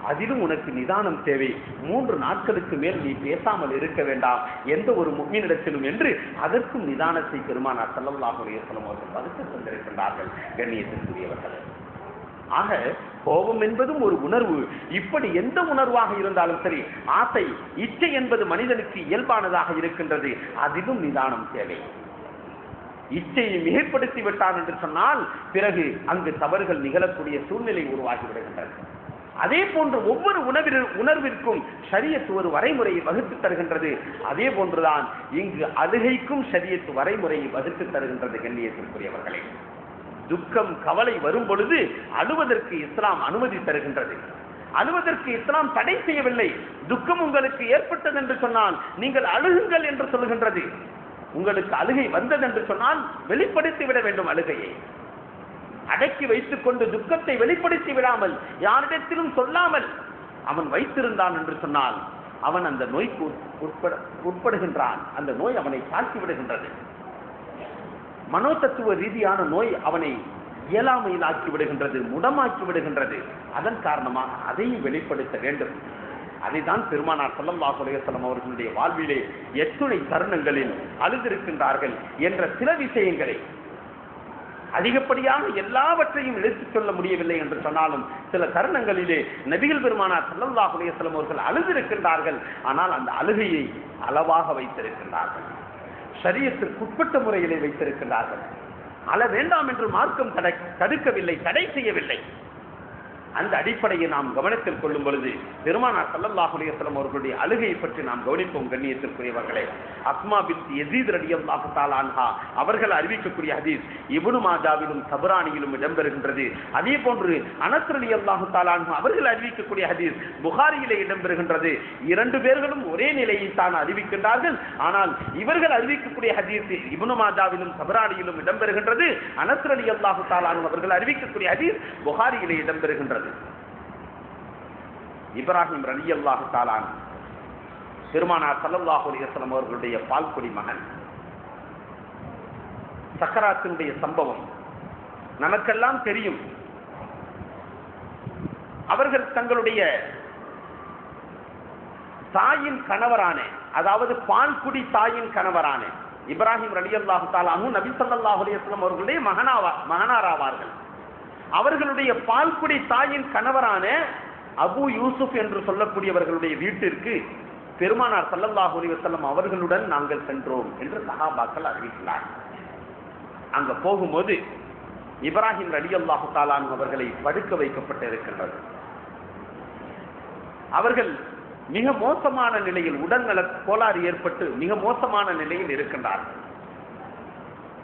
அதிலும் உனக்கு நிதானம் தேவை, 3 நாட்களுக்கு மேல் நீ பேசாமல் இருக்க வேண்டாம் எந்த ஒரு முஃமினிடத்திலும் என்று அதற்கும் நிதானத்தை பெருமானார் ஸல்லல்லாஹு அலைஹி வஸல்லம் அவர்கள் வகுத்து தந்திருக்கின்றார்கள். கண்ணியத்திற்குரியவர்களே, ஆக கோபம் என்பதும் ஒரு உணர்வு. இப்படி எந்த உணர்வாக இருந்தாலும் சரி, ஆசை இச்சை என்பது மனிதனுக்கு இயல்பானதாக இருக்கின்றது, அதிலும் நிதானம் தேவை. இச்சையை மிகைப்படுத்தி விட்டான் என்று சொன்னால் பிறகு அங்கு தவறுகள் நிகழக்கூடிய சூழ்நிலை உருவாகி விடுகின்றது. அதே போன்று ஒவ்வொரு உணர்விற்கும் ஷரியத் ஒரு வரைமுறையை வகுத்து தருகின்றது. அதே போன்றுதான் இங்கு அழுகைக்கும் ஷரியத் வரைமுறையை வகுத்து தருகின்றது. கண்ணியத்திற்குரியவர்களே, துக்கம் கவலை வரும் பொழுது அழுவதற்கு இஸ்லாம் அனுமதி தருகின்றது. அழுவதற்கு இஸ்லாம் தடை செய்யவில்லை. துக்கம் உங்களுக்கு ஏற்பட்டது என்று சொன்னால் நீங்கள் அழுகுங்கள் என்று சொல்கின்றது. உங்களுக்கு அழுகை வந்தது என்று சொன்னால் வெளிப்படுத்தி விட வேண்டும். அழுகையை அடக்கி வைத்துக் கொண்டு துக்கத்தை வெளிப்படுத்தி விடாமல் யாரிடத்திலும் சொல்லாமல் அவன் வைத்திருந்தான் என்று சொன்னால் அவன் அந்த நோய்க்கு உட்படுகின்றான். அந்த நோய் அவனை தாக்கி விடுகின்றது. மனோதத்துவ ரீதியான நோய் அவனை இயலாமையில் ஆக்கி விடுகின்றது, முடமாக்கி விடுகின்றது. அதன் காரணமாக அதையும் வெளிப்படுத்த வேண்டும். அதைதான் பெருமானார் ஸல்லல்லாஹு அலைஹி வஸல்லம் அவர்களுடைய வாழ்விலே எத்துணை தருணங்களில் அழுதிருக்கின்றார்கள் என்ற சில விஷயங்களை, அதிகப்படியாக எல்லாவற்றையும் எடுத்துச் சொல்ல முடியவில்லை என்று சொன்னாலும் சில தருணங்களிலே நபிகள் பெருமானார் ஸல்லல்லாஹு அலைஹி வஸல்லம் அவர்கள் அழுதிருக்கின்றார்கள். ஆனால் அந்த அழுகையை அளவாக வைத்திருக்கின்றார்கள், ஷரியத்திற்கு உட்பட்ட முறையிலே வைத்திருக்கின்றார்கள். அழ வேண்டாம் என்று மார்க்கம் தடுக்கவில்லை, தடை செய்யவில்லை. அந்த அடிப்படையை நாம் கவனத்தில் கொள்ளும் பொழுது பெருமானார் ஸல்லல்லாஹு அலைஹி வஸல்லம் அவர்களுடைய அழுகையை பற்றி நாம் கவனிப்போம். கண்ணியத்திற்குரியவர்களே, அஸ்மா பின்த் யஸீத் ரலியல்லாஹு தஆலா அன்ஹா அவர்கள் அறிவிக்கக்கூடிய ஹதீஸ் இப்னு மாஜாவிலும் தபரானியிலும் இடம்பெறுகின்றது. அதே போன்று அனஸ் ரலியல்லாஹு தஆலா அன்ஹு அவர்கள் அறிவிக்கக்கூடிய ஹதீஸ் புகாரியிலே இடம்பெறுகின்றது. 2 பேர்களும் ஒரே நிலையை தான் அறிவிக்கின்றார்கள். ஆனால் இவர்கள் அறிவிக்கக்கூடிய ஹதீஸ் இப்னு மாஜாவிலும் தபரானியிலும் இடம்பெறுகின்றது. அனஸ் ரலியல்லாஹு தஆலா அன்ஹு அவர்கள் அறிவிக்கக்கூடிய ஹதீஸ் புகாரியிலே இடம்பெறுகின்றது. இப்ராஹிம் ரலியல்லாஹு தஆலா பெருமானார் ஸல்லல்லாஹு அலைஹி வஸல்லம் அவர்களுடைய பால்குடி மகன். சக்கராத்தினுடைய சம்பவம் நமக்கெல்லாம் தெரியும். அவர்கள் தங்களுடைய தாயின் கணவரான, அதாவது பால்குடி தாயின் கணவரான இப்ராஹிம் ரலியல்லாஹு தஆலா நபி ஸல்லல்லாஹு அலைஹி வஸல்லம் அவர்களுடைய மகனாராவார்கள். அவர்களுடைய பால்குடி தாயின் கணவரான அபு யூசுப் என்று சொல்லக்கூடியவர்களுடைய வீட்டிற்கு பெருமானார் ஸல்லல்லாஹு அலைஹி வஸல்லம் அவர்களுடன் நாங்கள் சென்றோம் என்று சஹாபாக்கள் அறிவிக்கிறார்கள். அங்க போகும்போது இப்ராஹிம் ரலியல்லாஹு தஆலா அவர்களை படுக்க வைக்கப்பட்டிருக்கின்றது. அவர்கள் மிக மோசமான நிலையில், உடல்நல கோளாறு ஏற்பட்டு மிக மோசமான நிலையில் இருக்கின்றார்கள்.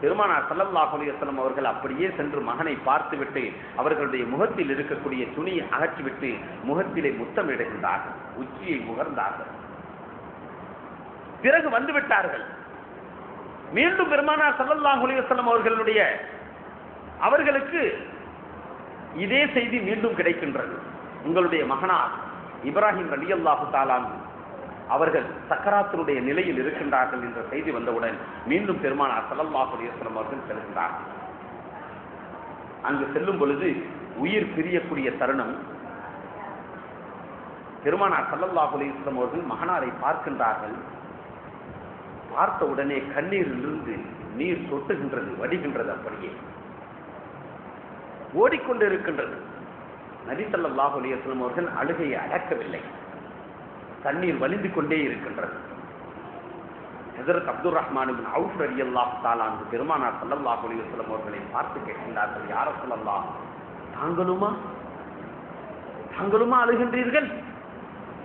பெருமானார் ஸல்லல்லாஹு அலைஹி வஸல்லம் அவர்கள் அப்படியே சென்று மகனை பார்த்துவிட்டு அவர்களுடைய முகத்தில் இருக்கக்கூடிய துணியை அகற்றிவிட்டு முகத்திலே முத்தமிடுகின்றார்கள், உச்சியை முகர்ந்தார்கள். பிறகு வந்துவிட்டார்கள். மீண்டும் பெருமானார் ஸல்லல்லாஹு அலைஹி வஸல்லம் அவர்களுக்கு இதே செய்தி மீண்டும் கிடைக்கின்றது. உங்களுடைய மகனார் இப்ராஹிம் ரலியல்லாஹு தஆலா அவர்கள் சக்கராத்தினுடைய நிலையில் இருக்கின்றார்கள் என்ற செய்தி வந்தவுடன் மீண்டும் பெருமானார் ஸல்லல்லாஹு அலைஹி வஸல்லம் அவர்கள் செல்கின்றார்கள். அங்கு செல்லும் பொழுது உயிர் பிரியக்கூடிய தருணம். பெருமானார் ஸல்லல்லாஹு அலைஹி வஸல்லம் அவர்கள் மகனாரை பார்க்கின்றார்கள். பார்த்த உடனே கண்ணீரிலிருந்து நீர் சொட்டுகின்றது, வடிகின்றது, அப்படியே ஓடிக்கொண்டு இருக்கின்றது. நபி ஸல்லல்லாஹு அலைஹி வஸல்லம் அவர்கள் அழுகையை அடக்கவில்லை, தண்ணீர் வலிந்து கொண்டே இருக்கின்றது. ஹஜ்ரத் அப்துர் ரஹ்மான் இப்னு அவுஃப் ரலியல்லாஹு தஆலா அன்ஹு பெருமானார் ஸல்லல்லாஹு அலைஹி வஸல்லம் அவர்களை பார்த்து கேட்கின்றார்கள், யா ரசூலல்லாஹ், தாங்களுமா அழுகின்றீர்கள்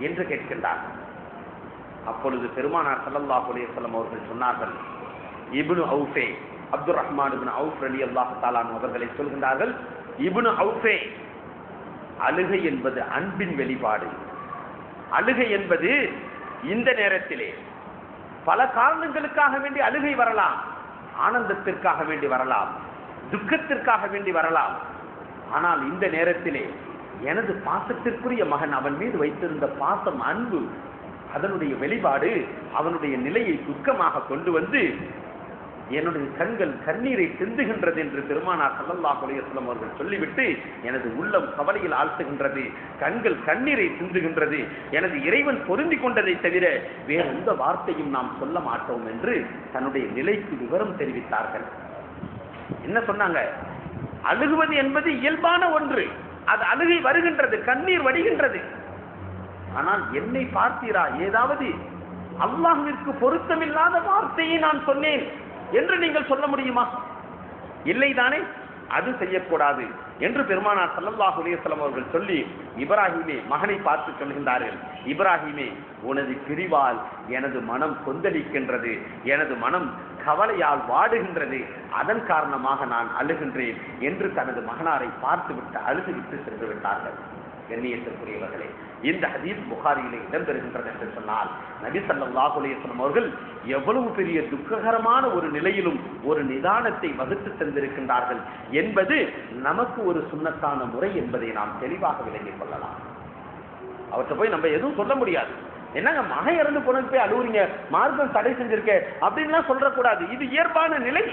என்று கேட்கின்றார்கள். அப்பொழுது பெருமானார் ஸல்லல்லாஹு அலைஹி வஸல்லம் அவர்கள் சொன்னார்கள், இப்னு அவுஃபே, அப்துர் ரஹ்மான் இப்னு அவுஃப் ரலியல்லாஹு தஆலா அன்ஹு அவர்களை சொல்கின்றார்கள், இப்னு அவுஃபே, அழுகை என்பது அன்பின் வெளிப்பாடு. அழுகை என்பது இந்த நேரத்திலே பல காரணங்களுக்காக வேண்டி அழுகை வரலாம், ஆனந்தத்திற்காக வேண்டி வரலாம், துக்கத்திற்காக வேண்டி வரலாம். ஆனால் இந்த நேரத்திலே எனது பாசத்திற்குரிய மகன், அவன் மீது வைத்திருந்த பாசம், அன்பு, அதனுடைய வெளிப்பாடு அவனுடைய நிலையை துக்கமாக கொண்டு வந்து என்னுடைய கண்கள் கண்ணீரை சிந்துகின்றது என்று பெருமானார் ஸல்லல்லாஹு அலைஹி வஸல்லம் அவர்கள் சொல்லிவிட்டு, எனது உள்ளம் கவலையில் ஆழ்த்துகின்றது, கண்கள் கண்ணீரை சிந்துகின்றது, எனது இறைவன் பொருந்தி கொண்டதை தவிர வேறு எந்த வார்த்தையும் நாம் சொல்ல மாட்டோம் என்று தன்னுடைய நிலைக்கு விவரம் தெரிவித்தார்கள். என்ன சொன்னாங்க? அழுகுவது என்பது இயல்பான ஒன்று, அது அழுகை வருகின்றது, கண்ணீர் வடிகின்றது. ஆனால் என்னை பார்த்தீரா, ஏதாவது அல்லாஹ்விற்கு பொருத்தமில்லாத வார்த்தையை நான் சொன்னேன் என்று நீங்கள் சொல்ல முடியுமா? இல்லைதானே? அது செய்யக்கூடாது என்று பெருமானார் ஸல்லல்லாஹு அலைஹி வஸல்லம் அவர்கள் சொல்லி இப்ராஹிமே, மகனை பார்த்து சொல்கின்றார்கள், இப்ராஹிமே, உனது பிரிவால் எனது மனம் கொந்தளிக்கின்றது, எனது மனம் கவலையால் வாடுகின்றது, அதன் காரணமாக நான் அழுகின்றேன் என்று தனது மகனாரை பார்த்துவிட்டு அழுதுவிட்டு சென்று விட்டார்கள். கண்ணியத்திற்குரியவர்களே, இந்த ஹதீஸ் புகாரியிலே இடம்பெறுகின்றது என்று சொன்னால், நபி ஸல்லல்லாஹு அலைஹி வஸல்லம் அவர்கள் எவ்வளவு பெரிய துக்ககரமான ஒரு நிலையிலும் ஒரு நிதானத்தை வகுத்து தந்திருக்கின்றார்கள் என்பது நமக்கு ஒரு சுன்னத்தான முறை என்பதை நாம் தெளிவாக விளங்கிக் கொள்ளலாம். அவற்றை போய் நம்ம எதுவும் சொல்ல முடியாது. என்னங்க மகன் இறந்து போனது போய் அழுவுறீங்க, மார்க்கம் தடை செஞ்சிருக்க அப்படின்லாம் சொல்றக்கூடாது. இது இயல்பான நிலை,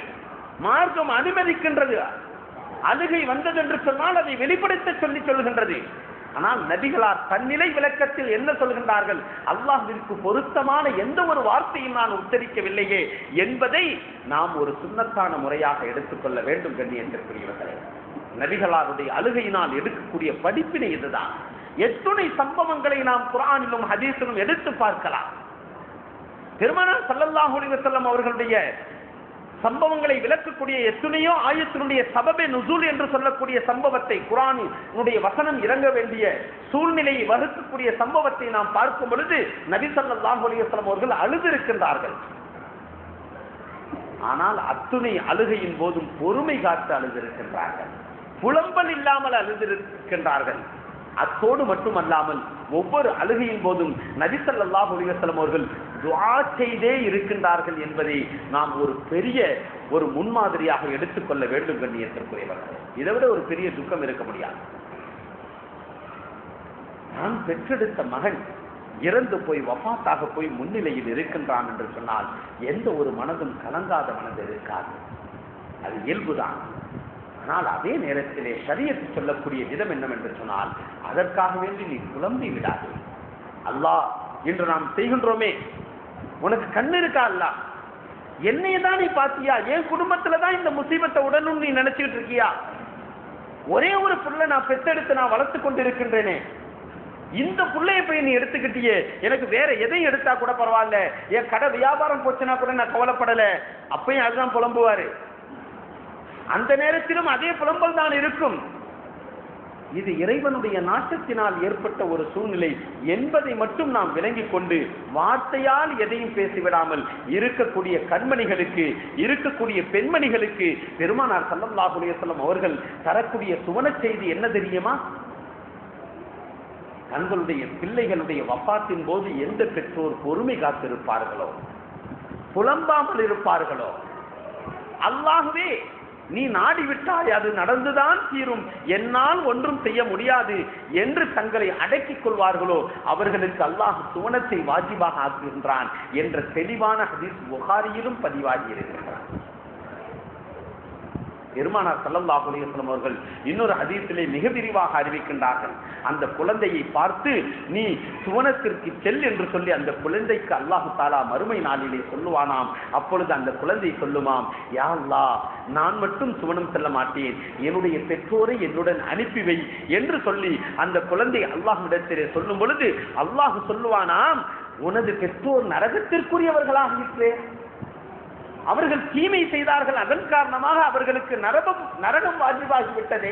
மார்க்கம் அனுமதிக்கின்றது. அழுகை வந்தது என்று சொன்னால் அதை வெளிப்படுத்த சொல்லி சொல்கின்றது. ஆனால் நபிகளார் தன்னிலை விளக்கத்தில் என்ன சொல்கின்றார்கள்? அல்லாஹ்விற்கு பொருத்தமான எந்த ஒரு வார்த்தையும் நான் உச்சரிக்கவில்லையே என்பதை நாம் ஒரு சுன்னத்தான முறையாக எடுத்துக்கொள்ள வேண்டும். கண்ணியத்திற்குரியவர்களே, நபிகளாருடைய அழுகையினால் எடுக்கக்கூடிய படிப்பினை இதுதான். எத்துணை சம்பவங்களை நாம் குர்ஆனிலும் ஹதீஸிலும் எடுத்து பார்க்கலாம். பெருமானார் ஸல்லல்லாஹு அலைஹி வஸல்லம் அவர்களுடைய சம்பவங்களை விளக்கக்கூடிய எத்தனையோ ஆயத்தினுடைய சபபே நுசூல் என்று சொல்லக்கூடிய சம்பவத்தை, குர்ஆனுடைய வசனம் இறங்க வேண்டிய சூழ்நிலையை வகுக்கக்கூடிய சம்பவத்தை நாம் பார்க்கும் பொழுது நபி ஸல்லல்லாஹு அலைஹி வஸல்லம் அவர்கள் அழுதிருக்கின்றார்கள். ஆனால் அத்துணை அழுகையின் போதும் பொறுமை காத்து அழுதிருக்கின்றார்கள், புலம்பல் இல்லாமல் அழுதிருக்கின்றார்கள். அத்தோடு மட்டுமல்லாமல் ஒவ்வொரு அழுகையின் போதும் நபி ஸல்லல்லாஹு அலைஹி வஸல்லம் அவர்கள் துஆ செய்தே இருக்கின்றார்கள் என்பதை நாம் ஒரு பெரிய ஒரு முன்மாதிரியாக எடுத்துக்கொள்ள வேண்டும். கண்ணியத்திற்குரியவர்கள், இதை விட ஒரு பெரிய துக்கம் இருக்க முடியாது. நான் பெற்றெடுத்த மகன் இறந்து போய் வஃபாத்தாக போய் முன்னிலையில் இருக்கின்றான் என்று சொன்னால் எந்த ஒரு மனதும் கலங்காத மனது இருக்காது, அது இயல்புதான். ஆனால் அதே நேரத்திலே ஷரியத் சொல்லக்கூடிய விதம் என்னவென்று சொன்னால், அதற்காக வேண்டி நீ புலம்பி விடாது. அல்லாஹ் இன்று நாம் செய்கின்றோமே, உனக்கு கண்ணு இருக்கா? அல்லாஹ் என்னையே தான் நீ பாத்தியா? என் குடும்பத்துல தான் இந்த முசீபத்தை உடனும் நீ நினைச்சுட்டு இருக்கியா? ஒரே ஒரு புள்ள நான் பெத்தெடுத்து நான் வளர்த்து கொண்டு இருக்கின்றேனே, இந்த புள்ளைய போய் நீ எடுத்துக்கிட்டியே, எனக்கு வேற எதையும் எடுத்தா கூட பரவாயில்ல, என் கடை வியாபாரம் போச்சுன்னா கூட நான் கவலைப்படல. அப்பயும் அதுதான் புலம்புவாரு. அந்த நேரத்திலும் அதே புலம்பல் தான் இருக்கும். இது இறைவனுடைய நாட்டத்தினால் ஏற்பட்ட ஒரு சூழ்நிலை என்பதை மட்டும் நாம் விளங்கிக் கொண்டு வார்த்தையால் எதையும் பேசிவிடாமல் இருக்கக்கூடிய கண்மணிகளுக்கு, இருக்கக்கூடிய பெண்மணிகளுக்கு பெருமானார் ஸல்லல்லாஹு அலைஹி வஸல்லம் அவர்கள் தரக்கூடிய சுவன செய்தி என்ன தெரியுமா? தங்களுடைய பிள்ளைகளுடைய வஃபாத்தின் போது எந்த பெற்றோர் பொறுமை காத்திருப்பார்களோ, புலம்பாமல் இருப்பார்களோ, அல்லாஹ்வே நீ நாடிவிட்டாய், அது நடந்துதான் தீரும், என்னால் ஒன்றும் செய்ய முடியாது என்று தங்களை அடக்கிக் கொள்வார்களோ அவர்களுக்கு அல்லாஹ் சுவனத்தை வாஜிபாக ஆக்குகின்றான் என்ற தெளிவான ஹதீஸ் புகாரியிலும் பதிவாகி இருக்கின்றான். பெருமானார் ஸல்லல்லாஹு அலைஹி வஸல்லம் அவர்கள் இன்னொரு ஹதீஸிலே மிக விரிவாக அறிவிக்கின்றார்கள். அந்த குழந்தையை பார்த்து நீ சுவனத்திற்கு செல் என்று சொல்லி அந்த குழந்தைக்கு அல்லாஹ் தஆலா மறுமை நாளிலே சொல்லுவானாம். அப்பொழுது அந்த குழந்தை சொல்லுமாம், யா அல்லாஹ், நான் மட்டும் சுவனம் செல்ல மாட்டேன், என்னுடைய பெற்றோரை என்னுடன் அனுப்பி வை என்று சொல்லி அந்த குழந்தை அல்லாஹ்விடத்திலே சொல்லும் பொழுது அல்லாஹ் சொல்லுவானாம், உனது பெற்றோர் நரகத்திற்குரியவர்களாக இருக்கிறேன், அவர்கள் தீமை செய்தார்கள், அதன் காரணமாக அவர்களுக்கு நரகம் வாஜிபாகிவிட்டதே.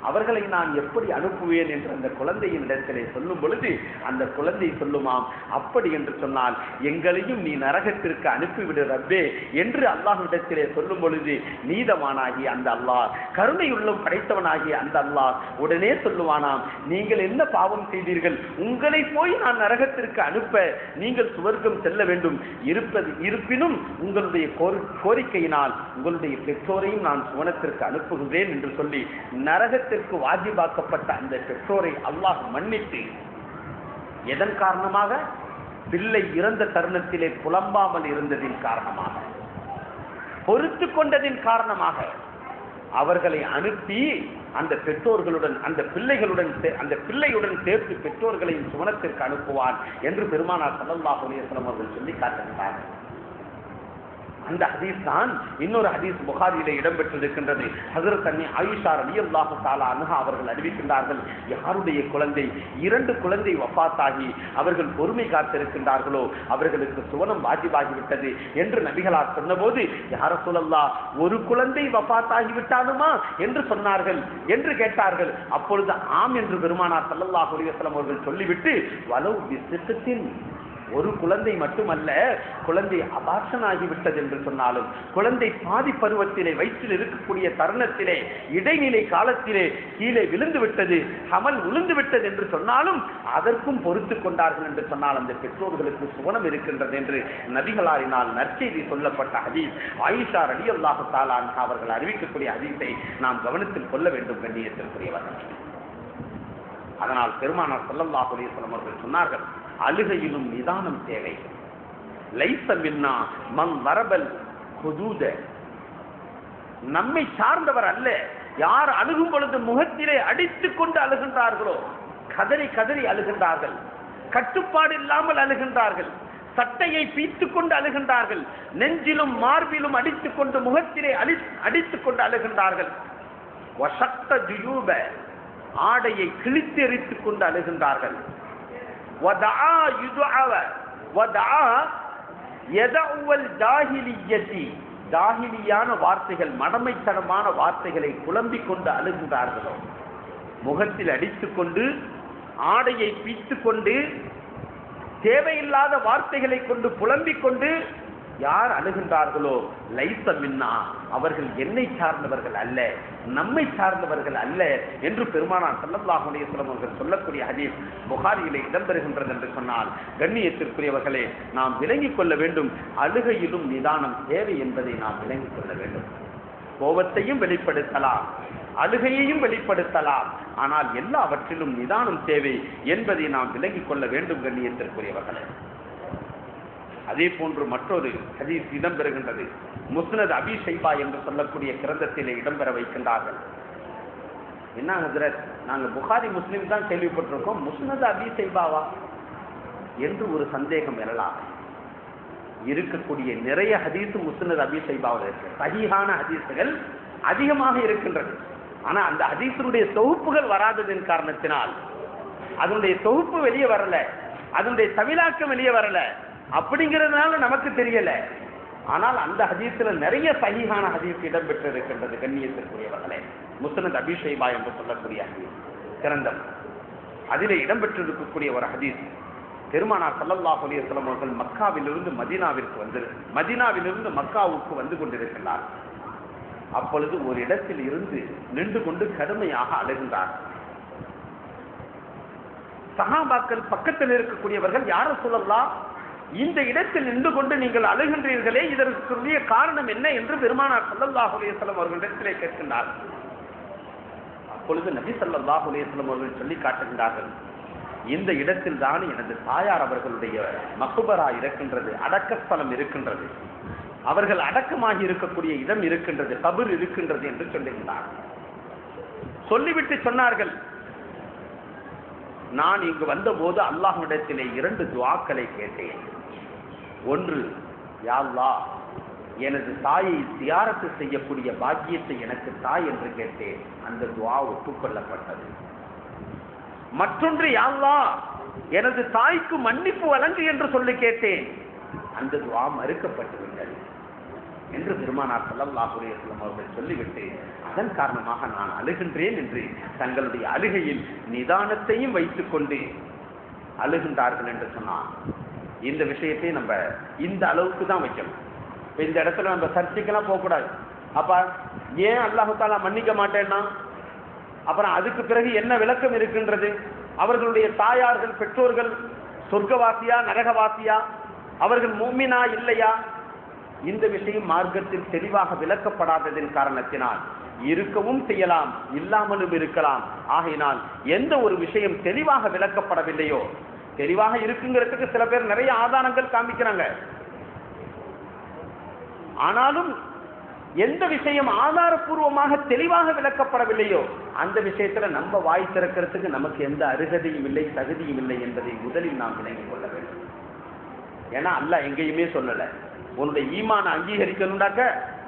அவர்களை நான் எப்படி அனுப்புவேன் என்று அந்த குழந்தையின் இடத்திலே சொல்லும் பொழுது அந்த குழந்தை சொல்லுமாம், அப்படி என்று சொன்னால் எங்களையும் நீ நரகத்திற்கு அனுப்பிவிடு ரப்பே என்று அல்லாஹ்விடத்திலே சொல்லும் பொழுது நீதமானாகி அந்த அல்லாஹ், கருணையுள்ளம் படைத்தவனாகிய அந்த அல்லாஹ் உடனே சொல்லுவானாம், நீங்கள் என்ன பாவம் செய்தீர்கள், உங்களை போய் நான் நரகத்திற்கு அனுப்ப நீங்கள் சுவர்க்கம் செல்ல வேண்டும், இருப்பினும் உங்களுடைய கோரிக்கையினால் உங்களுடைய பெற்றோரையும் நான் சுவனத்திற்கு அனுப்புகிறேன் என்று சொல்லி நரகத்திற்கு வாஜிபாக்கப்பட்ட அந்த பெற்றோரை அல்லாஹ் மன்னித்து, எதன் காரணமாக? பிள்ளை இறந்த தருணத்திலே புலம்பாமல் இருந்ததின் காரணமாக, பொறுத்து கொண்டதின் காரணமாக அவர்களை அனுப்பி அந்த பெற்றோர்களுடன் அந்த பிள்ளையுடன் சேர்த்து பெற்றோர்களையும் சுவனத்திற்கு அனுப்புவான் என்று பெருமானார் ஸல்லல்லாஹு அலைஹி வஸல்லம் அவர்கள் சொல்லி காட்டுகிறார்கள். அந்த ஹதீஸ் தான் இன்னொரு ஹதீஸ் புகாரியிலே இடம்பெற்றிருக்கின்றது. ஹஜ்ரத் அன்னி ஆயிஷா ரலியல்லாஹு தஆலா அன்ஹா அவர்கள் அறிவிக்கின்றார்கள், யாருடைய குழந்தை 2 குழந்தை வஃபாத்தாகி அவர்கள் பொறுமை காத்திருக்கின்றார்களோ அவர்களுக்கு சுவனம் வாஜிபாகிவிட்டது என்று நபிகளார் சொன்னபோது, யா ரசூலல்லாஹ், ஒரு குழந்தை வஃபாத்தாகி விட்டாலுமா என்று சொன்னார்கள் என்று கேட்டார்கள். அப்பொழுது ஆம் என்று பெருமானார் ஸல்லல்லாஹு அலைஹி வஸல்லம் அவர்கள் சொல்லிவிட்டு, வலவ் பிசித்தின், ஒரு குழந்தை மட்டுமல்ல, குழந்தை அபார்ஷன் ஆகிவிட்டது என்று சொன்னாலும், குழந்தை பாதி பருவத்திலே வயிற்றில் இருக்கக்கூடிய தருணத்திலே இடைநிலை காலத்திலே கீழே விழுந்து விட்டது, ஹமல் விழுந்து விட்டது என்று சொன்னாலும் அதற்கும் பொறுத்து கொண்டார்கள் என்று சொன்னால் அந்த பெற்றோர்களுக்கு சுவனம் இருக்கின்றது என்று நபிகளாரினால் நற்செய்தி சொல்லப்பட்ட ஹதீஸ் ஆயிஷா ரலியல்லாஹு தஆலா அன்ஹா அவர்கள் அறிவிக்கக்கூடிய ஹதீஸை நாம் கவனத்தில் கொள்ள வேண்டும் கண்ணியத்திற்குரியவர்கள். அதனால் பெருமானார் ஸல்லல்லாஹு அலைஹி வஸல்லம் அவர்கள் சொன்னார்கள், அழுகையிலும் நிதானம் தேவை. லைஸ மின்னா மன் வரபல் ஹுதூத, நம்மை சார்ந்தவர் அல்ல யார் அழுகும் பொழுது முகத்திலே அடித்துக் கொண்டு அழுகின்றார்களோ, கதறி கதறி அழுகின்றார்கள், கட்டுப்பாடு இல்லாமல் அழுகின்றார்கள், சட்டையை பீத்துக் கொண்டு அழுகின்றார்கள், நெஞ்சிலும் மார்பிலும் அடித்துக் கொண்டு முகத்திலே அடித்துக் கொண்டு அழுகின்றார்கள், வஷக்த ஜுயூப, ஆடையை கிழித்தெறித்துக் கொண்டு அழுகின்றார்கள், ஜாஹிலியான வார்த்தைகள், மடமைத்தனமான வார்த்தைகளை குழம்பிக் கொண்டு அழுகின்றார்களோ, முகத்தில் அடித்துக் கொண்டு ஆடையை பீத்துக் கொண்டு தேவையில்லாத வார்த்தைகளை கொண்டு புலம்பிக் கொண்டு யார் அழுகின்றார்களோ, லைஸ மின்னா, அவர்கள் என்னை சார்ந்தவர்கள் அல்ல, நம்மை சார்ந்தவர்கள் அல்ல என்று பெருமானார் ஸல்லல்லாஹு அலைஹி வஸல்லம் அவர்கள் சொல்லக்கூடிய ஹதீஸ் புகாரியிலே இடம்பெறுகின்றது என்று சொன்னால், கண்ணியத்திற்குரியவர்களே, நாம் விளங்கிக் கொள்ள வேண்டும், அழுகையிலும் நிதானம் தேவை என்பதை நாம் விளங்கிக் கொள்ள வேண்டும். கோபத்தையும் வெளிப்படுத்தலாம், அழுகையையும் வெளிப்படுத்தலாம், ஆனால் எல்லாவற்றிலும் நிதானம் தேவை என்பதை நாம் விளங்கிக் கொள்ள வேண்டும் கண்ணியத்திற்குரியவர்களே. அதே போன்று மற்றொரு ஹதீஸ் இடம்பெறுகின்றது. முஸ்னத் அபி ஷைபா என்று சொல்லக்கூடிய கிரந்தத்திலே இடம்பெற வைக்கின்றார்கள். என்ன ஹஜ்ரத், நாங்க புகாரி முஸ்லிம் தான் கேள்விப்பட்டிருக்கோம், முஸ்னத் அபி ஷைபாவா என்று ஒரு சந்தேகம் எழலாம். இருக்கக்கூடிய நிறைய ஹதீஸ் முஸ்னத் அபி ஷைபாவில் இருக்கு, சஹீஹான ஹதீஸ்கள் அதிகமாக இருக்கின்றது. ஆனா அந்த ஹதீஸுடைய தொகுப்புகள் வராததின் காரணத்தினால், அதனுடைய தொகுப்பு வெளியே வரல, அதனுடைய தவிலாக்கம் வெளியே வரல, அப்படிங்கிறதுனால நமக்கு தெரியல. ஆனால் அந்த ஹதீஸ்ல நிறைய சஹீஹான ஹதீஸ் இடம்பெற்று இருக்கின்றது கண்ணியத்திற்குரியவர்களே. முஸ்னத் அபி ஷைபா என்று சொல்லக்கூடிய ஹதீஸ் கிரந்தம், அதிலே இடம்பெற்றிருக்கக்கூடிய ஒரு ஹதீஸ், பெருமானார் ஸல்லல்லாஹு அலைஹி வஸல்லம் அவர்கள் மக்காவிலிருந்து மதீனாவிலிருந்து மக்காவுக்கு வந்து கொண்டிருக்கிறார். அப்பொழுது ஒரு இடத்தில் இருந்து நின்று கொண்டு கடுமையாக அழுகின்றார். சஹாபாக்கள் பக்கத்தில் இருக்கக்கூடியவர்கள், யார சொல்லலாம், இந்த இடத்தில் நின்று கொண்டு நீங்கள் அழுகின்றீர்களே, இதற்குரிய காரணம் என்ன என்று பெருமானார் ஸல்லல்லாஹு அலைஹி வஸல்லம் அவர்களிடத்திலே கேட்கின்றார். அப்பொழுது நபி ஸல்லல்லாஹு அலைஹி வஸல்லம் அவர்கள் சொல்லி காட்டுகின்றார்கள், இந்த இடத்தில் தான் எனது தாயார் அவர்களுடைய மக்பரா இருக்கின்றது, அடக்கஸ்தலம் இருக்கின்றது, அவர்கள் அடக்கமாகி இருக்கக்கூடிய இடம் இருக்கின்றது, கபர் இருக்கின்றது என்று சொல்லுகின்றார். சொல்லிவிட்டு சொன்னார்கள், நான் இங்கு வந்தபோது அல்லாஹ்விடத்திலே 2 துஆக்களை கேட்டேன். ஒன்று, யா அல்லாஹ், எனது தாயை தியாரத்து செய்யக்கூடிய பாக்கியத்தை எனக்கு தாய் என்று கேட்டேன், அந்த துஆ ஒப்புக்கொள்ளப்பட்டது. மற்றொன்று, யா அல்லாஹ், எனது தாய்க்கு மன்னிப்பு வழங்கு என்று சொல்லி கேட்டேன், அந்த துஆ மறுக்கப்பட்டு விட்டது. என்று பெருமானார் ஸல்லல்லாஹு அலைஹி வஸல்லம் அவர்கள் சொல்லிவிட்டு அதன் காரணமாக நான் அழுகின்றேன் என்று தங்களுடைய அழுகையில் நிதானத்தையும் வைத்துக் கொண்டு அழுகின்றார்கள் என்று சொன்னார். இந்த விஷயத்தை நம்ம இந்த அளவுக்கு தான் வைக்கணும். இந்த இடத்துல நம்ம சர்ச்சைக்கெல்லாம் போகக்கூடாது. அப்ப ஏன் அல்லாஹ் தஆலா மன்னிக்க மாட்டேன்னா அப்புறம் அதுக்கு பிறகு என்ன விளக்கம் இருக்கின்றது? அவர்களுடைய தாயார்கள் பெற்றோர்கள் சொர்க்கவாசியா நரகவாசியா, அவர்கள் மூமினா இல்லையா? இந்த விஷயம் மார்க்கத்தில் தெளிவாக விளக்கப்படாததின் காரணத்தினால் இருக்கவும் செய்யலாம், இல்லாமலும் இருக்கலாம். ஆகையினால் எந்த ஒரு விஷயம் தெளிவாக விளக்கப்படவில்லையோ, தெளிவாக இருக்குங்கிறதுக்கு சில பேர் நிறைய ஆதாரங்கள் காமிக்கிறாங்க. ஆனாலும் எந்த விஷயம் ஆதாரபூர்வமாக தெளிவாக விளக்கப்படவில்லையோ அந்த விஷயத்துல நம்ம வாய் திறக்கிறதுக்கு நமக்கு எந்த அருகதையும் இல்லை, தகுதியும் இல்லை என்பதை முதலில் நாம் விளங்கிக் கொள்ள வேண்டும். ஏன்னா அல்லாஹ் எங்கேயுமே சொல்லல உன்னுடைய ஈமான அங்கீகரிக்கணும்னாக்க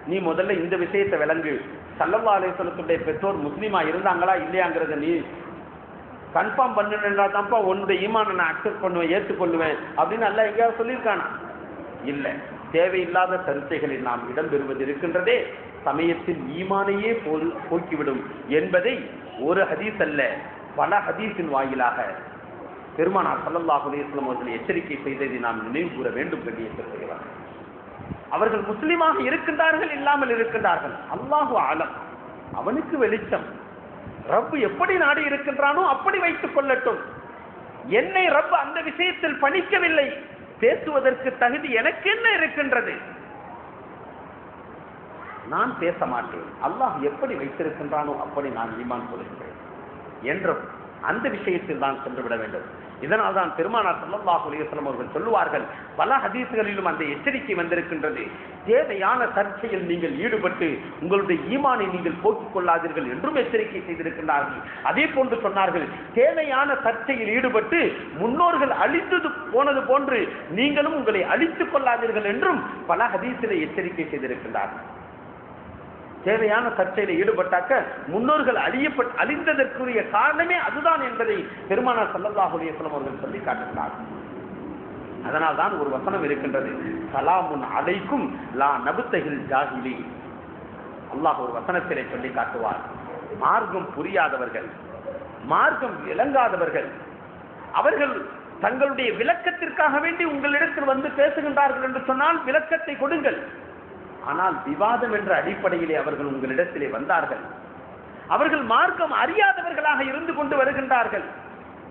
நீ முதல்ல இந்த விஷயத்தை விளங்கு. ஸல்லல்லாஹு அலைஹி வஸல்லம் பெற்றோர் முஸ்லீமா இருந்தாங்களா இல்லையாங்கிறத நீ கன்ஃபார்ம் பண்ணுனா தான்ப்பா உன்னுடைய ஈமான நான் அக்செப்ட் பண்ணுவேன், ஏற்றுக்கொள்ளுவேன் அப்படின்னு அல்லாஹ் எங்கேயாவது சொல்லியிருக்கானா? இல்லை. தேவையில்லாத சர்ச்சைகளில் நாம் இடம்பெறுவது இருக்கின்றதே சமயத்தில் ஈமானையே போக்கிவிடும் என்பதை ஒரு ஹதீஸ் அல்ல பல ஹதீஸின் வாயிலாக பெருமானார் ஸல்லல்லாஹு அலைஹி வஸல்லம் அவர்கள் எச்சரிக்கை செய்ததை நாம் நினைவு கூற வேண்டும். கண்ணியத்திற்குரியவர்கள், அவர்கள் முஸ்லிமாக இருக்கின்றார்கள், இல்லாமல் இருக்கின்றார்கள், அல்லாஹு ஆலம், அவனுக்கு வெளிச்சம். ரப்பு எப்படி நாடி இருக்கின்றானோ அப்படி வைத்துக் கொள்ளட்டும். என்னை ரப்பு அந்த விஷயத்தில் பணிக்கவில்லை, பேசுவதற்கு தகுதி எனக்கு என்ன இருக்கின்றது? நான் பேச மாட்டேன். அல்லாஹ் எப்படி வைத்திருக்கின்றானோ அப்படி நான் ஈமான் கொள்கிறேன் என்ற அந்த விஷயத்தில் தான் சென்றுவிட வேண்டும். இதனால் தான் பெருமானார் ஸல்லல்லாஹு அலைஹி வஸல்லம் அவர்கள் சொல்லுவார்கள், பல ஹதீஸ்களிலும் அந்த எச்சரிக்கை வந்திருக்கின்றது. தேவையான சர்ச்சையில் நீங்கள் ஈடுபட்டு உங்களுடைய ஈமானை நீங்கள் போக்கிக் கொள்ளாதீர்கள் என்றும் எச்சரிக்கை செய்திருக்கின்றார்கள். அதே போன்று சொன்னார்கள், தேவையான சர்ச்சையில் ஈடுபட்டு முன்னோர்கள் அழித்தது போனது போன்று நீங்களும் உங்களை அழித்துக் கொள்ளாதீர்கள் என்றும் பல ஹதீஸிலே எச்சரிக்கை செய்திருக்கின்றார்கள். தேவையான சர்ச்சையில் ஈடுபட்டாக்க முன்னோர்கள் அழிந்ததற்குரிய காரணமே அதுதான் என்பதை பெருமானார் ஸல்லல்லாஹு அலைஹி வஸல்லம் அவர்கள் சொல்லி காட்டுகிறார்கள். அதனால் தான் ஒரு வசனம் இருக்கின்றது, சலாமுன் அலைக்கும் லா நபுத்தஹில் ஜாஹிலி. அல்லாஹ் ஒரு வசனத்திலே சொல்லி காட்டுவார், மார்க்கம் புரியாதவர்கள், மார்க்கம் விளங்காதவர்கள், அவர்கள் தங்களுடைய விளக்கத்திற்காக வேண்டி உங்களிடத்தில் வந்து பேசுகின்றார்கள் என்று சொன்னால் விளக்கத்தை கொடுங்கள். ஆனால் விவாதம் என்ற அடிப்படையிலே அவர்கள் உங்களிடத்திலே வந்தார்கள். அவர்கள் மார்க்கம் அறியாதவர்களாக இருந்து கொண்டு வருகின்றார்கள்.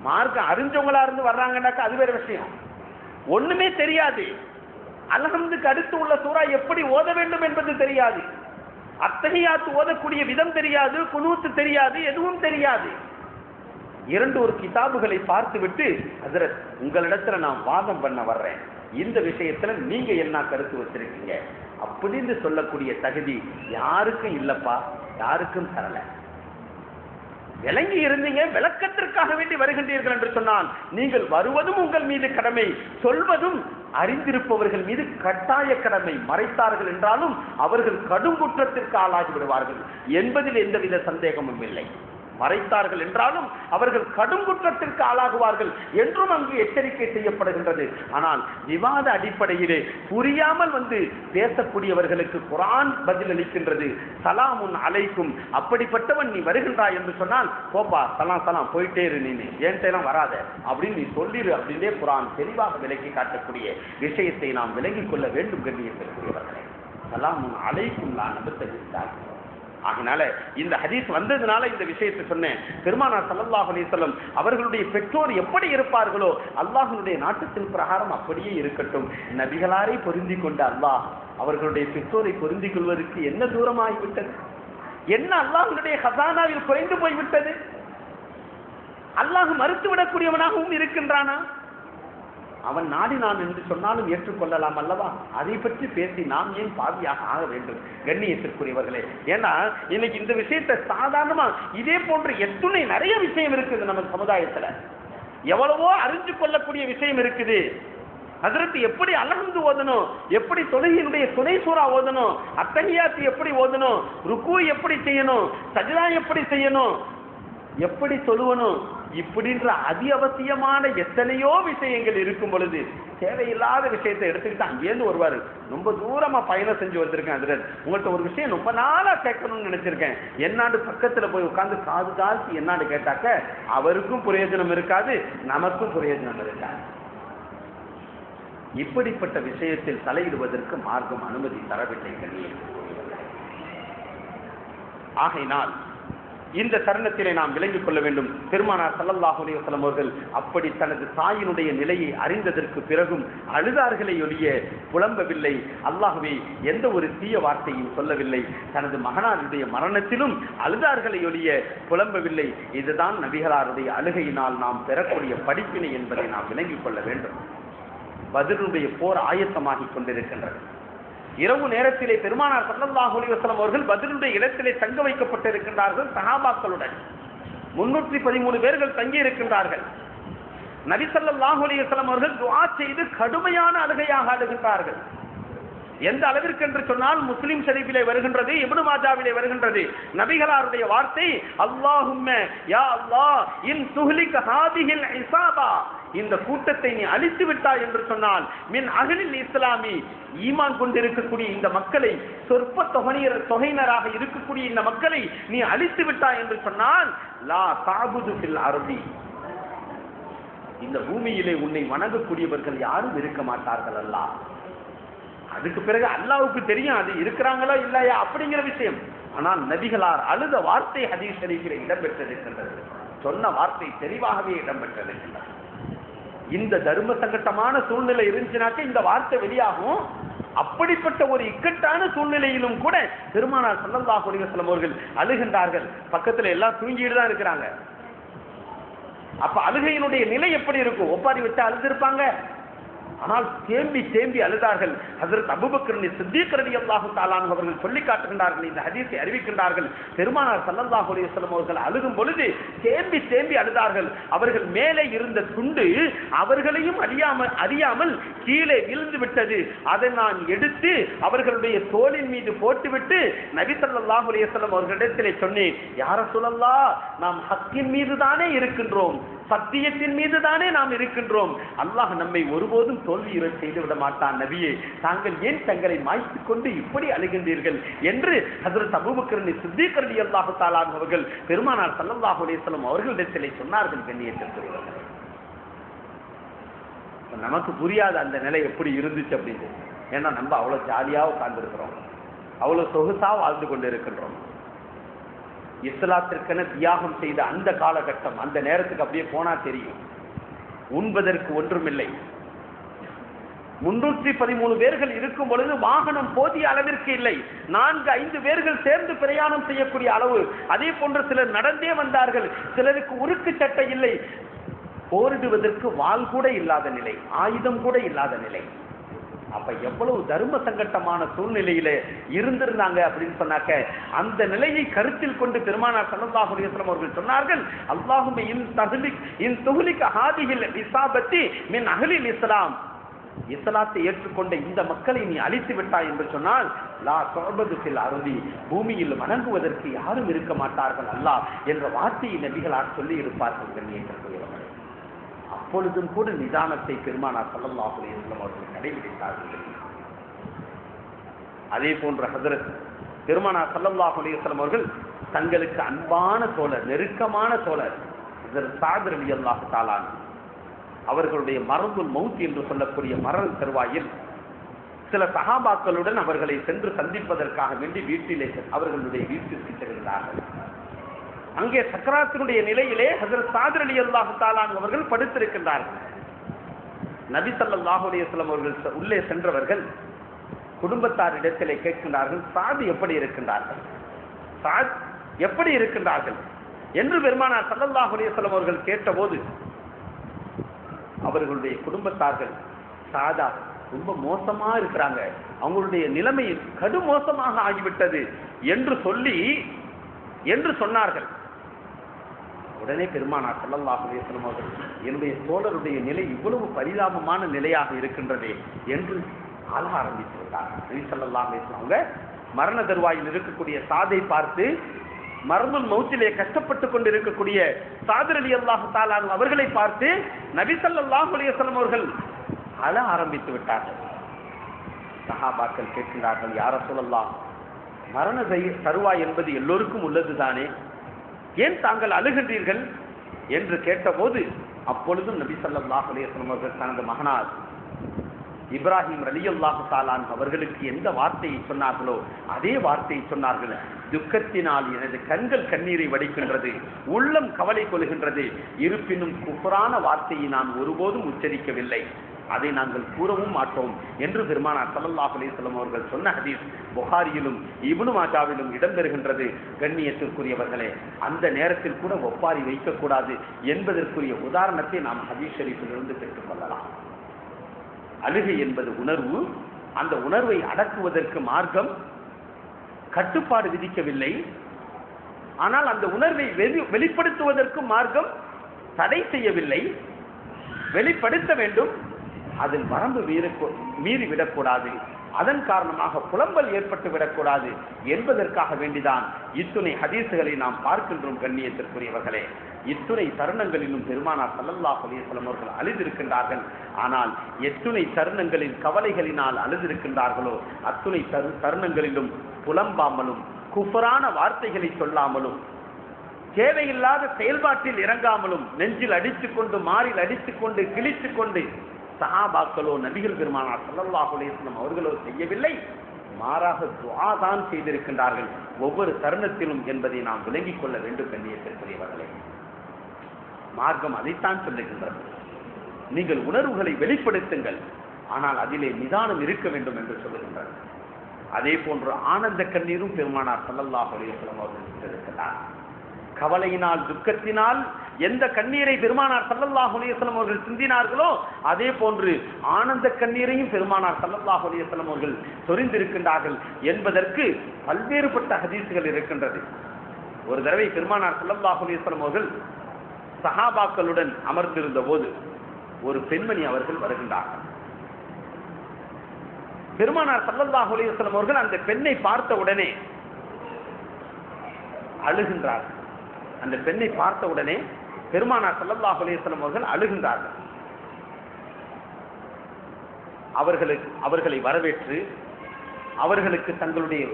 மார்க்கம் அறிஞ்சவங்களா இருந்து வர்றாங்கன்னாக்கா அது வேற விஷயம். ஒண்ணுமே தெரியாது, அல்ஹம்துக்கு அடுத்து உள்ள சூரா எப்படி ஓத வேண்டும் என்பது தெரியாது, அத்தஹியாத்து ஓதக்கூடிய விதம் தெரியாது, குனூத் தெரியாது, எதுவும் தெரியாது. இரண்டு ஒரு கிதாபுகளை பார்த்துவிட்டு, ஹஜ்ரத் உங்களிடத்துல நான் வாதம் பண்ண வர்றேன், இந்த விஷயத்துல நீங்க என்ன கருத்து வச்சிருக்கீங்க அப்படின்னு சொல்லக்கூடிய தகுதி யாருக்கும் இல்லப்பா, யாருக்கும் தரல. விளங்கி இருந்தீங்க, விளக்கத்திற்காக வேண்டி வருகின்றீர்கள் என்று சொன்னால் நீங்கள் வருவதும் உங்கள் மீது கடமை, சொல்வதும் அறிந்திருப்பவர்கள் மீது கட்டாய கடமை. மறைத்தார்கள் என்றாலும் அவர்கள் கடும் குற்றத்திற்கு ஆளாகி விடுவார்கள் என்பதில் எந்தவித சந்தேகமும் இல்லை. மறைத்தார்கள் என்றாலும் அவர்கள் கடும் குற்றத்திற்கு ஆளாகுவார்கள் என்றும் அங்கு எச்சரிக்கை செய்யப்படுகின்றது. ஆனால் விவாத அடிப்படையிலே புரியாமல் வந்து பேசக்கூடியவர்களுக்கு குர்ஆன் பதில் அளிக்கின்றது, சலாமுன் அலைக்கும். அப்படிப்பட்டவன் நீ வருகின்றாய் என்று சொன்னால் போப்பா, சலாம் சலாம் போயிட்டே இரு, நீ ஏன்ட்டெல்லாம் வராத அப்படின்னு நீ சொல்லிடு அப்படின்னே குர்ஆன் தெளிவாக விளக்கி காட்டக்கூடிய விஷயத்தை நாம் விளங்கிக் கொள்ள வேண்டும். கண்ணியத்திற்குரியவர்களே, சலாமுன் அலைக்கும் லா நபுத்தஹில். ஆகினால இந்த ஹதீஸ் வந்ததுனால இந்த விஷயத்தை சொன்னேன். பெருமானார் ஸல்லல்லாஹு அலைஹி வஸல்லம் அவர்களுடைய பெற்றோர் எப்படி இருப்பார்களோ அல்லாஹ்வுடைய நாட்டத்தின் பிரகாரம் அப்படியே இருக்கட்டும். நபிகளாரை பொருந்தி கொண்ட அல்லாஹ் அவர்களுடைய பெற்றோரை பொருந்தி கொள்வதற்கு என்ன தூரமாகிவிட்டது? என்ன அல்லாஹ்வுடைய ஹஸானாவில் குறைந்து போய்விட்டது? அல்லாஹ் மறுத்துவிடக்கூடியவனாகவும் இருக்கின்றானா? அவன் நாடினான் என்று சொன்னாலும் ஏற்றுக்கொள்ளலாம் அல்லவா? அதை பற்றி பேசி நாம் ஏன் பாவியாக ஆக வேண்டும்? கண்ணியத்திற்குரியவர்களே, ஏன்னா இன்னைக்கு இந்த விஷயத்தை சாதாரணமா இதே போன்று எத்துணை நிறைய விஷயம் இருக்குது நம்ம சமுதாயத்துல. எவ்வளவோ அறிஞ்சு கொள்ளக்கூடிய விஷயம் இருக்குது. ஹஜ்ரத் எப்படி அல்ஹம்து ஓதணும், எப்படி தொழுகையினுடைய துணை சூரா ஓதணும், அத்தஹியாத் எப்படி ஓதணும், ருக்கு எப்படி செய்யணும், சஜ்தா எப்படி செய்யணும், எப்படி தொழுவணும், இப்படின்ற அத்தியாவசியமான எத்தனையோ விஷயங்கள் இருக்கும் பொழுது தேவையில்லாத விஷயத்தை எடுத்துக்கிட்டு அங்கேருந்து வருவாரு. ரொம்ப தூரமா பயணம் செஞ்சு வந்திருக்கேன், அதுல உங்கள்கிட்ட ஒரு விஷயம் ரொம்ப நாளா கேட்கணும்னு நினைச்சிருக்கேன், என்னாண்டு பக்கத்துல போய் உட்கார்ந்து காது தாழ்த்தி என்னாண்டு கேட்டாக்க அவருக்கும் பிரயோஜனம் இருக்காது, நமக்கும் பிரயோஜனம் இருக்காது. இப்படிப்பட்ட விஷயத்தில் தலையிடுவதற்கு மார்க்கம் அனுமதி தரவில்லை. ஆகையினால் இந்த தருணத்திலே நாம் விளங்கிக் கொள்ள வேண்டும். பெருமானார் ஸல்லல்லாஹு அலைஹி வஸல்லம் அவர்கள் அப்படி தனது தாயினுடைய நிலையை அறிந்ததற்கு பிறகும் அழுதார்களை ஒழிய புலம்பவில்லை. அல்லாஹ்வே எந்த ஒரு தீய வார்த்தையும் சொல்லவில்லை. தனது மகனாருடைய மரணத்திலும் அழுதார்களை ஒழிய புலம்பவில்லை. இதுதான் நபிகளாருடைய அழுகையினால் நாம் பெறக்கூடிய படிப்பினை என்பதை நாம் விளங்கிக் கொள்ள வேண்டும். பத்ருடைய போர் ஆயத்தமாகிக் கொண்டிருக்கின்றது. இரவு நேரத்திலே பெருமானார் ஸல்லல்லாஹு அலைஹி வஸல்லம் அவர்கள் பத்ருடைய இடத்திலே தங்க வைக்கப்பட்டிருக்கின்றார்கள். சஹாபாக்களுடன் 313 பேர்கள் தங்கி இருக்கின்றார்கள். நபி ஸல்லல்லாஹு அலைஹி வஸல்லம் அவர்கள் துஆ செய்து கடுமையான அழுகையாக அழுகின்றார்கள். எந்த அளவிற்கு என்று சொன்னால் முஸ்லிம் ஷரீஃபிலே வருகின்றது, இப்னு மாஜாவிலே வருகின்றது. நபிகளாருடைய வார்த்தை, அல்லாஹும்ம யா அல்லாஹ் இன் துஹ்லிக ஹாதிஹில் இஸாபா, இந்த கூட்டத்தை நீ அழித்து விட்டாய் என்று சொன்னால், மின் அஹ்லில் இஸ்லாமி, ஈமான் கொண்டிருக்கக்கூடிய இந்த மக்களை, சொற்ப தொகையினராக இருக்கக்கூடிய இந்த மக்களை நீ அழித்து விட்டாய் என்று சொன்னால், லா தஅபுது ஃபில் அர்தி, இந்த பூமியிலே உன்னை வணங்கக்கூடியவர்கள் யாரும் இருக்க மாட்டார்கள் அல்லாஹ். அதுக்கு பிறகு அல்லாஹ்வுக்கு தெரியும் அது இருக்கிறாங்களோ இல்லையா அப்படிங்கிற விஷயம். ஆனால் நபிகளார் அழுத வார்த்தை ஹதீஸ் ஷரீஃபிலே இடம்பெற்றிருக்கின்றது. சொன்ன வார்த்தை தெளிவாகவே இடம்பெற்றிருக்கின்றது. இந்த தர்ம சங்கட்டமான சூழ்நிலை இருந்துச்சுனாக்க இந்த வார்த்தை வெளியாகும். அப்படிப்பட்ட ஒரு இக்கட்டான சூழ்நிலையிலும் கூட பெருமானார் ஸல்லல்லாஹு அலைஹி வஸல்லம் அவர்கள் அழுகின்றார்கள். பக்கத்துல எல்லாம் தூங்கிட்டு தான் இருக்கிறாங்க. அப்ப அழுகையினுடைய நிலை எப்படி இருக்கும்? ஒப்பாரி வச்சு அழுதிருப்பாங்க. ஆனால் தேம்பி தேம்பி அழுதார்கள். ஹஜ்ரத் அபூபக்கர் சித்தீக் ரலியல்லாஹு தஆலா அன்ஹு அவர்கள் சொல்லி காட்டுகின்றார்கள், இந்த ஹதீஸை அறிவிக்கின்றார்கள். பெருமானார் ஸல்லல்லாஹு அலைஹி வஸல்லம் அவர்கள் அழுகும் பொழுது தேம்பி தேம்பி அழுதார்கள். அவர்கள் மேலே இருந்த துண்டு அவர்களையும் அறியாமல் கீழே விழுந்து விட்டது. அதை நான் எடுத்து அவர்களுடைய தோளின் மீது போட்டுவிட்டு நபி ஸல்லல்லாஹு அலைஹி வஸல்லம் அவர்களிடத்திலே சொன்னேன், யா ரசூலல்லாஹ், நாம் ஹக்கின் மீது தானே இருக்கின்றோம், சத்தியத்தின் மீது தானே நாம் இருக்கின்றோம். அல்லாஹ் நம்மை ஒருபோதும் தோல்வியுற செய்து விட மாட்டான். நபியே, தாங்கள் ஏன் தங்களை மாய்த்துக் கொண்டு இப்படி அழுகின்றீர்கள் என்று ஹஜ்ரத் அபூபக்கர் சித்தீக் ரலியல்லாஹு தஆலா அவர்கள் பெருமானார் ஸல்லல்லாஹு அலைஹி வஸல்லம் அவர்களிடத்திலே சொன்னார்கள். கண்ணியத்திற்குரியவர்களே, நமக்கு புரியாத அந்த நிலை எப்படி இருந்துச்சு அப்படின்னு. ஏன்னா நம்ம அவ்வளவு ஜாலியா உட்கார்ந்து இருக்கிறோம், அவ்வளவு சொகுசா வாழ்ந்து கொண்டு இருக்கின்றோம். இஸ்லாத்திற்கென தியாகம் செய்த அந்த காலகட்டம், அந்த நேரத்துக்கு அப்படியே போனா தெரியும். உண்பதற்கு ஒன்றுமில்லை. 313 பேர்கள் இருக்கும் பொழுது வாகனம் போதிய அளவிற்கு இல்லை. 4-5 பேர்கள் சேர்ந்து பிரயாணம் செய்யக்கூடிய அளவு. அதே போன்று சிலர் நடந்தே வந்தார்கள். சிலருக்கு உருக்கு சட்டை இல்லை. போரிடுவதற்கு வாள் கூட இல்லாத நிலை, ஆயுதம் கூட இல்லாத நிலை. அப்ப எவ்வளவு தர்ம சங்கட்டமான சூழ்நிலையில இருந்திருந்தாங்க அப்படின்னு சொன்னாக்க, அந்த நிலையை கருத்தில் கொண்டு பெருமானார் ஸல்லல்லாஹு அலைஹி வஸல்லம் அவர்கள் சொன்னார்கள், அல்லாஹும்ம இன் துஹ்லிக ஹாதிஹில் இஸாபத்தி மின் அஹ்லில் இஸ்லாம், இஸ்லாத்தை ஏற்றுக்கொண்ட இந்த மக்களை நீ அழித்து விட்டாய் என்று சொன்னால், லா துஅபது ஃபில் அர்தி, பூமியில் வணங்குவதற்கு யாரும் இருக்க மாட்டார்கள் அல்லாஹ் என்ற வார்த்தையை நபிகளார் சொல்லி இருப்பார்கள். கண்ணியத்திற்குரியவர்களே, அப்பொழுதும் கூட நிதானத்தை பெருமானார் ஸல்லல்லாஹு அலைஹி வஸல்லம் அவர்கள் கடைபிடித்தார்கள். அதே போன்ற ஹஜ்ரத் பெருமானார் ஸல்லல்லாஹு அலைஹி வஸல்லம் அவர்கள் தங்களுக்கு அன்பான தோழர், நெருக்கமான தோழர் ஹஜ்ரத் ஸஅத் ரலியல்லாஹு தஆலா அவர்களுடைய மரதுல் மௌத் என்று சொல்லக்கூடிய மரண தருவாயில் சில சஹாபாக்களுடன் அவர்களை சென்று சந்திப்பதற்காக வேண்டி வீட்டிலே அவர்களுடைய வீட்டிற்கு செல்கிறார்கள். அங்கே சக்கராத்தினுடைய நிலையிலே ஹஜ்ரத் ஸஅத் ரலியல்லாஹு தஆலா அவர்கள் படுத்திருக்கின்றார்கள். நபி ஸல்லல்லாஹு அலைஹி வஸல்லம் அவர்கள் உள்ளே சென்றவர்கள் குடும்பத்தாரிடத்திலே கேட்கின்றார்கள், ஸஅத் எப்படி இருக்கின்றார்கள், ஸஅத் எப்படி இருக்கின்றார்கள் என்று பெருமானார் ஸல்லல்லாஹு அலைஹி வஸல்லம் அவர்கள் கேட்டபோது அவர்களுடைய குடும்பத்தார்கள், ஸஅதா ரொம்ப மோசமா இருக்கிறாங்க, அவங்களுடைய நிலைமை கடு மோசமாக ஆகிவிட்டது என்று சொன்னார்கள். உடனே பெருமானார் ஸல்லல்லாஹு அலைஹி வஸல்லம் அவர்கள், என்னுடைய தோழருடைய நிலை இவ்வளவு பரிதாபமான நிலையாக இருக்கின்றதே என்று ஆள ஆரம்பித்து விட்டார்கள். நபி ஸல்லல்லாஹு அலைஹி வஸல்லம் அவங்க மரண தருவாயில் இருக்கக்கூடிய ஸஅதை பார்த்து, மர்துல் மௌத்திலே கஷ்டப்பட்டு கொண்டிருக்கக்கூடிய சாதிர் ரலியல்லாஹு தஆலா அவர்களை பார்த்து நபி ஸல்லல்லாஹு அலைஹி வஸல்லம் அவர்கள் அழ ஆரம்பித்து விட்டார்கள். சஹாபாக்கள் கேட்கிறார்கள், யா ரசூலல்லாஹ், மரண தருவாய் என்பது எல்லோருக்கும் உள்ளதுதானே, ஏன் தாங்கள் அழுகின்றீர்கள் என்று கேட்டபோது அப்பொழுதும் நபி ஸல்லல்லாஹு அலைஹி வஸல்லம் அவர்கள் தனது மகனார் இப்ராஹிம் ரலியல்லாஹு தஆலா அவர்களுக்கு எந்த வார்த்தையை சொன்னார்களோ அதே வார்த்தையை சொன்னார்கள். துக்கத்தினால் எனது கண்கள் கண்ணீரை வடிக்கின்றது, உள்ளம் கவலை கொள்கின்றது, இருப்பினும் குஃப்ரான வார்த்தையை நான் ஒருபோதும் உச்சரிக்கவில்லை, அதை நாங்கள் கூறவும் மாட்டோம் என்று பெருமானார் ஸல்லல்லாஹு அலைஹி வஸல்லம் அவர்கள் சொன்ன ஹதீஸ் புகாரியிலும் இப்னு மாஜாவிலும் இடம்பெறுகின்றது. கண்ணியத்திற்குரியவர்களே, அந்த நேரத்தில் கூட ஒப்பாரி வைக்கக்கூடாது என்பதற்குரிய உதாரணத்தை நாம் ஹதீஸ் ஷரீஃபிலிருந்து பெற்றுக்கொள்ளலாம். அழுகை என்பது உணர்வு. அந்த உணர்வை அடக்குவதற்கு மார்க்கம் கட்டுப்பாடு விதிக்கவில்லை. ஆனால் அந்த உணர்வை வெளிப்படுத்துவதற்கு மார்க்கம் தடை செய்யவில்லை. வெளிப்படுத்த வேண்டும், அதில் வரம்பு மீறி விடக்கூடாது, அதன் காரணமாக புலம்பல் ஏற்பட்டு விடக்கூடாது என்பதற்காக வேண்டிதான் இத்துணை ஹதீசுகளை நாம் பார்க்கின்றோம். கண்ணியத்திற்குரியவர்களே, இத்துணை தருணங்களிலும் பெருமானார் ஸல்லல்லாஹு அலைஹி வஸல்லம் அவர்கள் அழுதிருக்கின்றார்கள். ஆனால் எத்துணை தருணங்களில் கவலைகளினால் அழுதிருக்கின்றார்களோ அத்துணை தருணங்களிலும் புலம்பாமலும் குஃப்ரான வார்த்தைகளை சொல்லாமலும் தேவையில்லாத செயல்பாட்டில் இறங்காமலும் நெஞ்சில் அடித்துக்கொண்டு மாறில் அடித்துக்கொண்டு கிழித்துக்கொண்டு சஹாபாக்களோ நபிகள் பெருமானார் ஸல்லல்லாஹு அலைஹி வஸல்லம் அவர்களோ செய்யவில்லை, மாறாக துஆ தான் செய்திருக்கின்றார்கள் ஒவ்வொரு தருணத்திலும் என்பதை நாம் விளங்கிக் கொள்ள வேண்டும். கண்ணியத்திற்குரியவர்களே, மார்க்கம் அதைத்தான் சொல்லுகின்றது. நீங்கள் உணர்வுகளை வெளிப்படுத்துங்கள், ஆனால் அதிலே நிதானம் இருக்க வேண்டும் என்று சொல்லுகின்றார். அதே போன்று ஆனந்த கண்ணீரும் பெருமானார் ஸல்லல்லாஹு அலைஹி வஸல்லம் அவர்கள் இருக்கிறார். கவலையினால் துக்கத்தினால் எந்த கண்ணீரை பெருமானார் ஸல்லல்லாஹு அலைஹி வஸல்லம் அவர்கள் சிந்தினார்களோ அதே போன்று ஆனந்த கண்ணீரையும் பெருமானார் ஸல்லல்லாஹு அலைஹி வஸல்லம் அவர்கள் சொரிந்திருக்கின்றார்கள் என்பதற்கு பல்வேறுபட்ட ஹதீசுகள் இருக்கின்றது. ஒரு தடவை பெருமானார் ஸல்லல்லாஹு அலைஹி வஸல்லம் அவர்கள் சஹாபாக்களுடன் அமர்ந்திருந்த போது ஒரு பெண்மணி அவர்கள் வருகின்றார்கள். பெருமானார் ஸல்லல்லாஹு அலைஹி வஸல்லம் அவர்கள் அந்த பெண்ணை பார்த்த உடனே அழுகின்றார்கள். அந்த பெண்ணை பார்த்த உடனே பெருமானார் ஸல்லல்லாஹு அலைஹி வஸல்லம் அவர்கள் அழுகின்றார்கள். அவர்களை வரவேற்று அவர்களுக்கு தங்களுடைய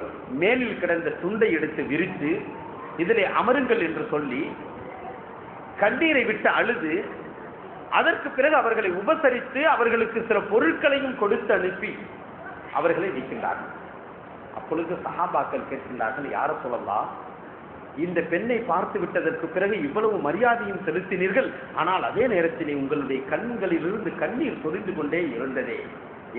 மேலில் கிடந்த துண்டை எடுத்து விரித்து இதிலே அமருங்கள் என்று சொல்லி கண்ணீரை விட்டு அழுது அதற்கு பிறகு அவர்களை உபசரித்து அவர்களுக்கு சில பொருட்களையும் கொடுத்து அனுப்பி அவர்களை வைக்கின்றார்கள். அப்பொழுது சஹாபாக்கள் கேட்கின்றார்கள், யார சொல்லலாம், இந்த பெண்ணை பார்த்து விட்டதற்கு பிறகு இவ்வளவு மரியாதையும் செலுத்தினீர்கள், ஆனால் அதே நேரத்தில் உங்களுடைய கண்களிலிருந்து கண்ணீர் சொரிந்து கொண்டே இருந்ததே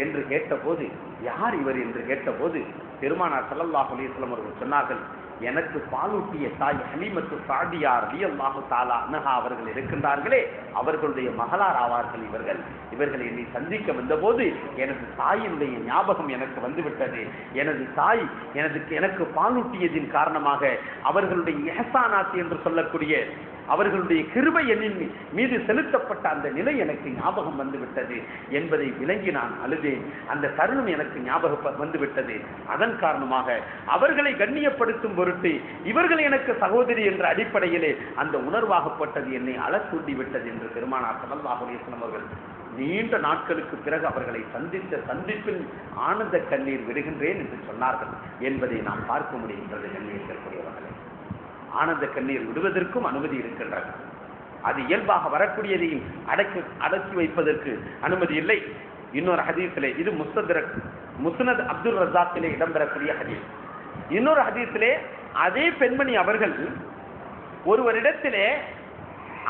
என்று கேட்டபோது, யார் இவர் என்று கேட்டபோது பெருமானார் ஸல்லல்லாஹு அலைஹி வஸல்லம் அவர்கள் சொன்னார்கள், எனக்கு பாலூட்டிய தாய் ஹலீமத்து சாதியா ரலியல்லாஹு தஆலா அன்ஹா அவர்கள் இருக்கின்றார்களே, அவர்களுடைய மகளார் ஆவார்கள் இவர்கள் என்னை சந்திக்க வந்தபோது எனது தாயினுடைய ஞாபகம் எனக்கு வந்துவிட்டது. எனது தாய் எனக்கு பாலூட்டியதின் காரணமாக அவர்களுடைய இஹ்சானாத் என்று சொல்லக்கூடிய அவர்களுடைய கிருபை எண்ணின் மீது செலுத்தப்பட்ட அந்த நிலை எனக்கு ஞாபகம் வந்துவிட்டது என்பதை விளங்கி நான் அழுதேன். அந்த தருணம் எனக்கு ஞாபகம் வந்துவிட்டது. அதன் காரணமாக அவர்களை கண்ணியப்படுத்தும் பொருட்டு இவர்கள் எனக்கு சகோதரி என்ற அடிப்படையிலே அந்த உணர்வாகப்பட்டது என்னை அழத்தூண்டி விட்டது என்று பெருமானார் ஸல்லல்லாஹு அலைஹி வஸல்லம் அவர்கள் நீண்ட நாட்களுக்கு பிறகு அவர்களை சந்தித்த சந்திப்பில் ஆனந்த கண்ணீர் விடுகின்றேன் என்று சொன்னார்கள் என்பதை நாம் பார்க்க முடிகின்றது. கண்ணியத்திற்குரியவர்களே, ஆனந்த கண்ணீர் விடுவதற்கும் அனுமதி இருக்கின்றது. அது இயல்பாக வரக்கூடியதையும் அடக்கி வைப்பதற்கு அனுமதி இல்லை. இன்னொரு ஹதீஸிலே, இது முஸ்னத் அப்துல் ரஸாக்கிலே இடம்பெறக்கூடிய ஹதீஸ். இன்னொரு ஹதீஸிலே அதே பெண்மணி அவர்கள் ஒருவரிடத்திலே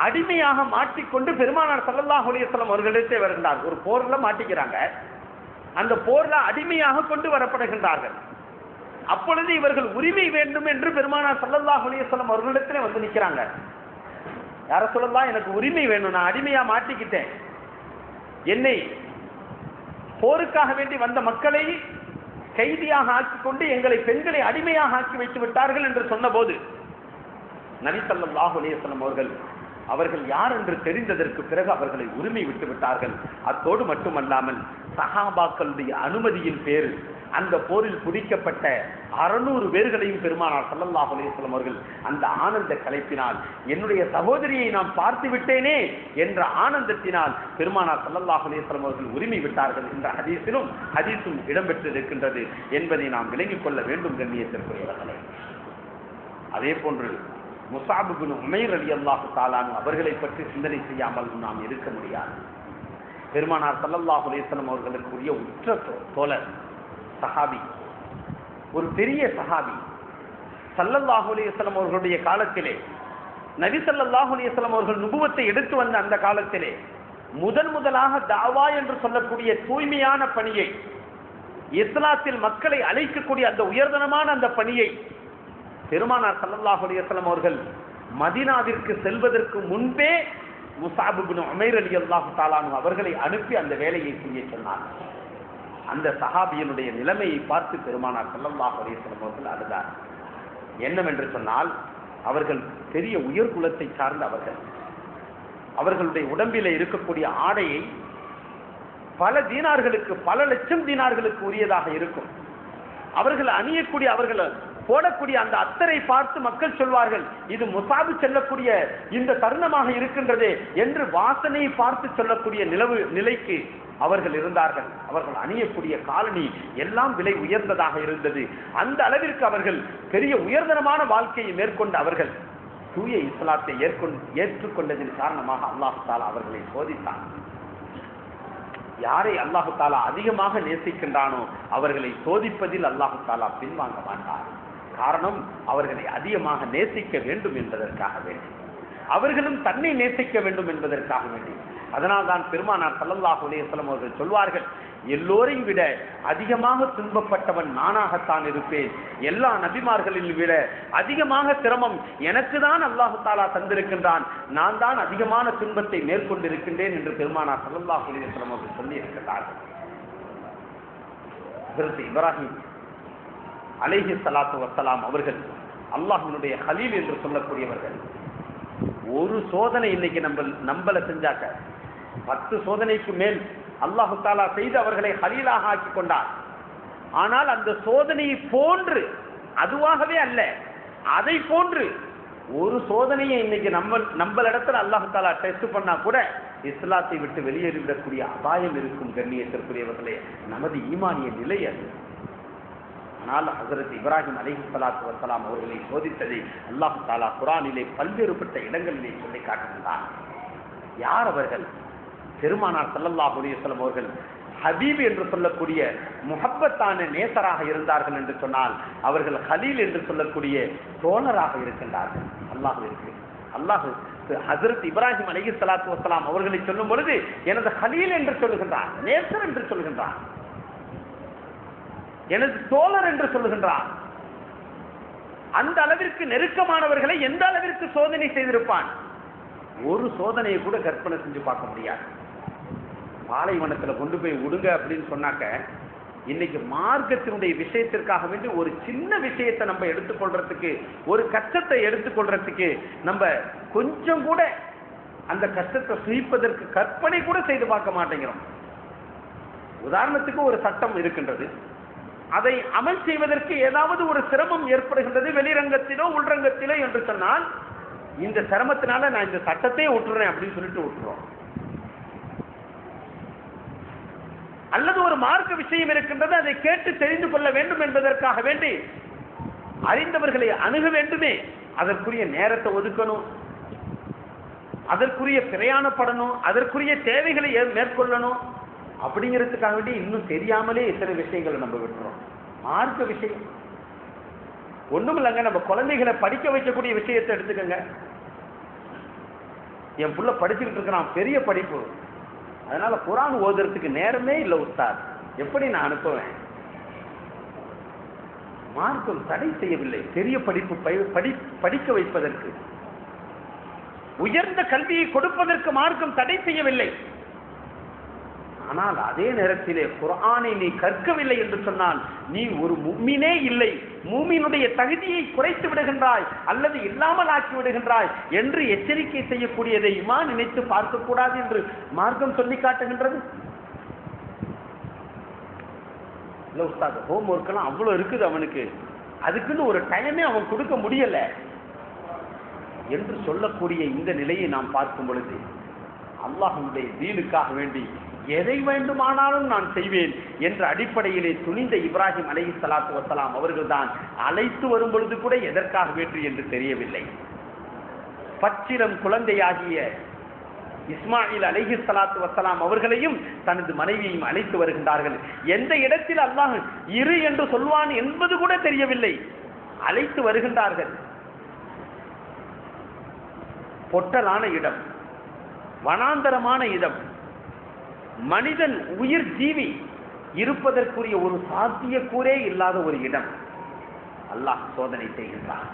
அடிமையாக மாட்டிக்கொண்டு பெருமானார் ஸல்லல்லாஹு அலைஹி வஸல்லம் அவர்களிடத்தே வருகின்றார். ஒரு போர்ல மாட்டிக்கிறாங்க, அந்த போர்ல அடிமையாக கொண்டு வரப்படுகின்றார்கள். அப்பொழுது இவர்கள் உரிமை வேண்டும் என்று பெருமானார் ஸல்லல்லாஹு அலைஹி வஸல்லம் அவர்களிடத்திலே வந்து நிற்கிறாங்க. யார சொல்லலாம், எனக்கு உரிமை வேணும், நான் அடிமையா மாட்டிக்கிட்டேன், என்னை போருக்காக வேண்டி வந்த மக்களை கைதியாக ஆக்கிக்கொண்டு எங்களை பெண்களை அடிமையாக ஆக்கி வைத்து விட்டார்கள் என்று சொன்ன போது நபி ஸல்லல்லாஹு அலைஹி வஸல்லம் அவர்கள் அவர்கள் யார் என்று தெரிந்ததற்கு பிறகு அவர்களை உரிமை விட்டு விட்டார்கள். அத்தோடு மட்டுமல்லாமல் சஹாபாக்களுடைய அனுமதியின் பேரில் அந்த போரில் குதிக்கப்பட்ட 600 பேர்களையும் பெருமானார் ஸல்லல்லாஹு அலைஹி வஸல்லம் அவர்கள் அந்த ஆனந்த கலைப்பினால், என்னுடைய சகோதரியை நான் பார்த்து விட்டேனே என்ற ஆனந்தத்தினால் பெருமானார் ஸல்லல்லாஹு அலைஹி வஸல்லம் அவர்கள் உரிமை விட்டார்கள் என்ற ஹதீஸும் இடம்பெற்றிருக்கின்றது என்பதை நாம் விளங்கிக் கொள்ள வேண்டும் கண்ணியத்திற்குரியவர்களே. அதே போன்று முஸஅப் இப்னு உமைர் ரலியல்லாஹு தஆலா அவர்களை பற்றி சிந்தனை செய்யாமல் நாம் இருக்க முடியாது. பெருமானார் ஸல்லல்லாஹு அலைஹி வஸல்லம் அவர்களுக்குரிய உற்ற தோழர், சஹாபி, ஒரு பெரிய சஹாபி. ஸல்லல்லாஹு அலைஹி வஸல்லம் அவர்களுடைய காலத்திலே, நபி ஸல்லல்லாஹு அலைஹி வஸல்லம் அவர்கள் நுபுவத்தை எடுத்து வந்த அந்த காலத்திலே முதலாக தாவா என்று சொல்லக்கூடிய தூய்மையான பணியை, இஸ்லாத்தில் மக்களை அழைக்கக்கூடிய அந்த உயர்தனமான அந்த பணியை பெருமானார் ஸல்லல்லாஹு அலைஹி வஸல்லம் அவர்கள் மதீனாவிற்கு செல்வதற்கு முன்பே முஸஅப் இப்னு உமைர் ரலியல்லாஹு தஆலா அவர்களை அனுப்பி அந்த வேலையை செய்ய சொன்னார். அந்த சஹாபியினுடைய நிலைமையை பார்த்து பெருமானார் ஸல்லல்லாஹு அலைஹி வஸல்லம் அவர்கள் அழுதார். என்னவென்று சொன்னால், அவர்கள் பெரிய உயர் குலத்தை சார்ந்த அவர்களுடைய உடம்பிலே இருக்கக்கூடிய ஆடையை பல தீனார்களுக்கு, பல லட்சம் தீனார்களுக்கு உரியதாக இருக்கும். அவர்கள் அணியக்கூடிய, அவர்கள் போடக்கூடிய அந்த அத்தரை பார்த்து மக்கள் சொல்வார்கள், இது முஸாபு செல்லக்கூடிய இந்த தருணமாக இருக்கின்றதே என்று வாசனையை பார்த்து சொல்லக்கூடிய நிலைக்கு அவர்கள் இருந்தார்கள். அவர்கள் அணியக்கூடிய காலணி எல்லாம் விலை உயர்ந்ததாக இருந்தது. அந்த அளவிற்கு அவர்கள் பெரிய உயர்தரமான வாழ்க்கையை மேற்கொண்ட அவர்கள் தூய இஸ்லாத்தை ஏற்றுக்கொண்டதின் காரணமாக அல்லாஹ் தஆலா அவர்களை சோதித்தான். யாரை அல்லாஹ் தஆலா அதிகமாக நேசிக்கின்றானோ அவர்களை சோதிப்பதில் அல்லாஹ் தஆலா பின்வாங்க மாட்டார். காரணம், அவர்களை அதிகமாக நேசிக்க வேண்டும் என்பதற்காக வேண்டி, அவர்களும் தன்னை நேசிக்க வேண்டும் என்பதற்காக வேண்டி. அதனால்தான் பெருமானார் ஸல்லல்லாஹு அலைஹி வஸல்லம் அவர்கள் சொல்வார்கள், எல்லோரையும் விட அதிகமாக துன்பப்பட்டவன் நானாகத்தான் இருப்பேன். எல்லா நபிமார்களில் விட அதிகமாக சிரமம் எனக்கு தான் அல்லாஹ் தஆலா தந்திருக்கின்றான். நான் தான் அதிகமான துன்பத்தை மேற்கொண்டிருக்கின்றேன் என்று பெருமானார் ஸல்லல்லாஹு அலைஹி வஸல்லம் அவர்கள் சொல்லி இருக்கிறார்கள். ஹஜ்ரத் இப்ராஹிம் அலைஹி ஸலாத்து வஸ்ஸலாம் அவர்கள் அல்லாஹ்வினுடைய கலீல் என்று சொல்லக்கூடியவர்கள். ஒரு சோதனை இன்னைக்கு நம்மள செஞ்சாக்க 10 சோதனைக்கு மேல் அல்லாஹ் தஆலா செய்து அவர்களை கலீலாக ஆக்கி கொண்டார். ஆனால் அந்த சோதனையை போன்று, அதுவாகவே அல்ல, அதை போன்று ஒரு சோதனையை இன்னைக்கு நம்மளிடத்துல அல்லாஹ் தஆலா டெஸ்ட் பண்ணா கூட இஸ்லாத்தை விட்டு வெளியேறிவிடக்கூடிய அபாயம் இருக்கும் கண்ணியத்திற்குரியவர்களே. நமது ஈமானிய நிலை அது. ஆனால் ஹஜ்ரத் இப்ராஹிம் அலைஹிஸ்ஸலாத்து வஸ்ஸலாம் அவர்களை சோதித்ததை அல்லாஹ் தஆலா குர்ஆனிலே பல்வேறுபட்ட இடங்களிலே சொல்லி காட்டுகின்றார். யார் அவர்கள்? பெருமானார் ஸல்லல்லாஹு அலைஹி வஸல்லம் அவர்கள் ஹபீப் என்று சொல்லக்கூடிய முஹப்பத்தான நேசராக இருந்தார்கள் என்று சொன்னால், அவர்கள் கலீல் என்று சொல்லக்கூடிய தோழராக இருக்கின்றார்கள். அல்லாஹ் ஹஜ்ரத் இப்ராஹிம் அலைஹிஸ்ஸலாத்து வஸ்ஸலாம் அவர்களை சொல்லும் பொழுது எனது கலீல் என்று சொல்லுகின்றார், நேசர் என்று சொல்லுகின்றார், எனது தோழர் என்று சொல்லுகின்றார். அந்த அளவிற்கு நெருக்கமானவர்களை எந்த அளவிற்கு சோதனை செய்திருப்பான்? ஒரு சோதனையை கூட கற்பனை செஞ்சு பார்க்க முடியாது. பாலைவனத்துல கொண்டு போய் விடுங்க அப்படின்னு சொன்னாக்க, இன்னைக்கு மார்க்கத்தினுடைய விஷயத்திற்காக வேண்டி ஒரு சின்ன விஷயத்தை நம்ம எடுத்துக்கொள்றதுக்கு, ஒரு கஷ்டத்தை எடுத்துக்கொள்றதுக்கு நம்ம கொஞ்சம் கூட அந்த கஷ்டத்தை சுயிப்பதற்கு கற்பனை கூட செய்து பார்க்க மாட்டேங்கிறோம். உதாரணத்துக்கு ஒரு சட்டம் இருக்கின்றது, அதை அமல் செய்வதற்கு ஏதாவது ஒரு சிரமம் ஏற்படுகின்றது, வெளிரங்கத்திலோ உள்ரங்கத்திலோ என்று சொன்னால், இந்த சிரமத்தினால நான் இந்த சட்டத்தையே விட்டுறேன் அப்படின்னு சொல்லிட்டு விட்டுறோம். அல்லது ஒரு மார்க்க விஷயம் இருக்கின்றது, அதை கேட்டு தெரிந்து கொள்ள வேண்டும் என்பதற்காக வேண்டி அறிந்தவர்களை அணுக வேண்டுமே, அதற்குரிய நேரத்தை ஒதுக்கணும், அதற்குரிய பிரயாணப்படணும், அதற்குரிய தேவைகளை மேற்கொள்ளணும். அப்படிங்கிறதுக்காக வேண்டி இன்னும் தெரியாமலே இத்தனை விஷயங்களை நம்ம விட்டுறோம். மார்க்க விஷயம் ஒண்ணும் இல்லைங்க. நம்ம குழந்தைகளை படிக்க வைக்கக்கூடிய விஷயத்தை எடுத்துக்கங்க. என் புள்ள படிச்சுக்கிட்டு இருக்கிறான், பெரிய படிப்பு, அதனால குர்ஆன் ஓதுறதுக்கு நேரமே இல்லை உஸ்தாத், எப்படி நான் அனுப்புவேன்? மார்க்கம் தடை செய்யவில்லை பெரிய படிப்பு படிக்க வைப்பதற்கு, உயர்ந்த கல்வியை கொடுப்பதற்கு மார்க்கம் தடை செய்யவில்லை. ஆனால் அதே நேரத்திலே குர்ஆனை நீ கற்கவில்லை என்று சொன்னால் நீ ஒரு முஃமினே இல்லை, மூமினுடைய தகுதியை குறைத்து விடுகின்றாய் அல்லது இல்லாமல் ஆக்கி விடுகின்றாய் என்று எச்சரிக்கை செய்யக்கூடியதை நினைத்து பார்க்கக்கூடாது என்று மார்க்கம் சொல்லி காட்டுகின்றது. இல்ல உஸ்தாத், ஹோம் ஒர்க் எல்லாம் அவ்வளவு இருக்குது அவனுக்கு, அதுக்குன்னு ஒரு டைமே அவன் கொடுக்க முடியல என்று சொல்லக்கூடிய இந்த நிலையை நாம் பார்க்கும் பொழுது அல்லாஹ்வுடைய தீனுக்காக வேண்டி எதை வேண்டுமானாலும் நான் செய்வேன் என்ற அடிப்படையிலே துணிந்த இப்ராஹிம் அலைஹிஸ்ஸலாத்து வஸ்ஸலாம் அவர்கள் தான் அழைத்து வரும் பொழுது கூட எதற்காக வேண்டு என்று தெரியவில்லை. பச்சிலம் குழந்தையாகிய இஸ்மாயில் அலைஹிஸ்ஸலாத்து வஸ்ஸலாம் அவர்களையும் தனது மனைவியையும் அழைத்து வருகின்றார்கள். எந்த இடத்தில் அல்லாஹ் இரு என்று சொல்வான் என்பது கூட தெரியவில்லை, அழைத்து வருகின்றார்கள். பொட்டலான இடம், வனாந்தரமான இடம், மனிதன் உயிர் ஜீவி இருப்பதற்குரிய ஒரு சாத்தியக்கூறே இல்லாத ஒரு இடம். அல்லாஹ் சோதனை செய்கின்றான்.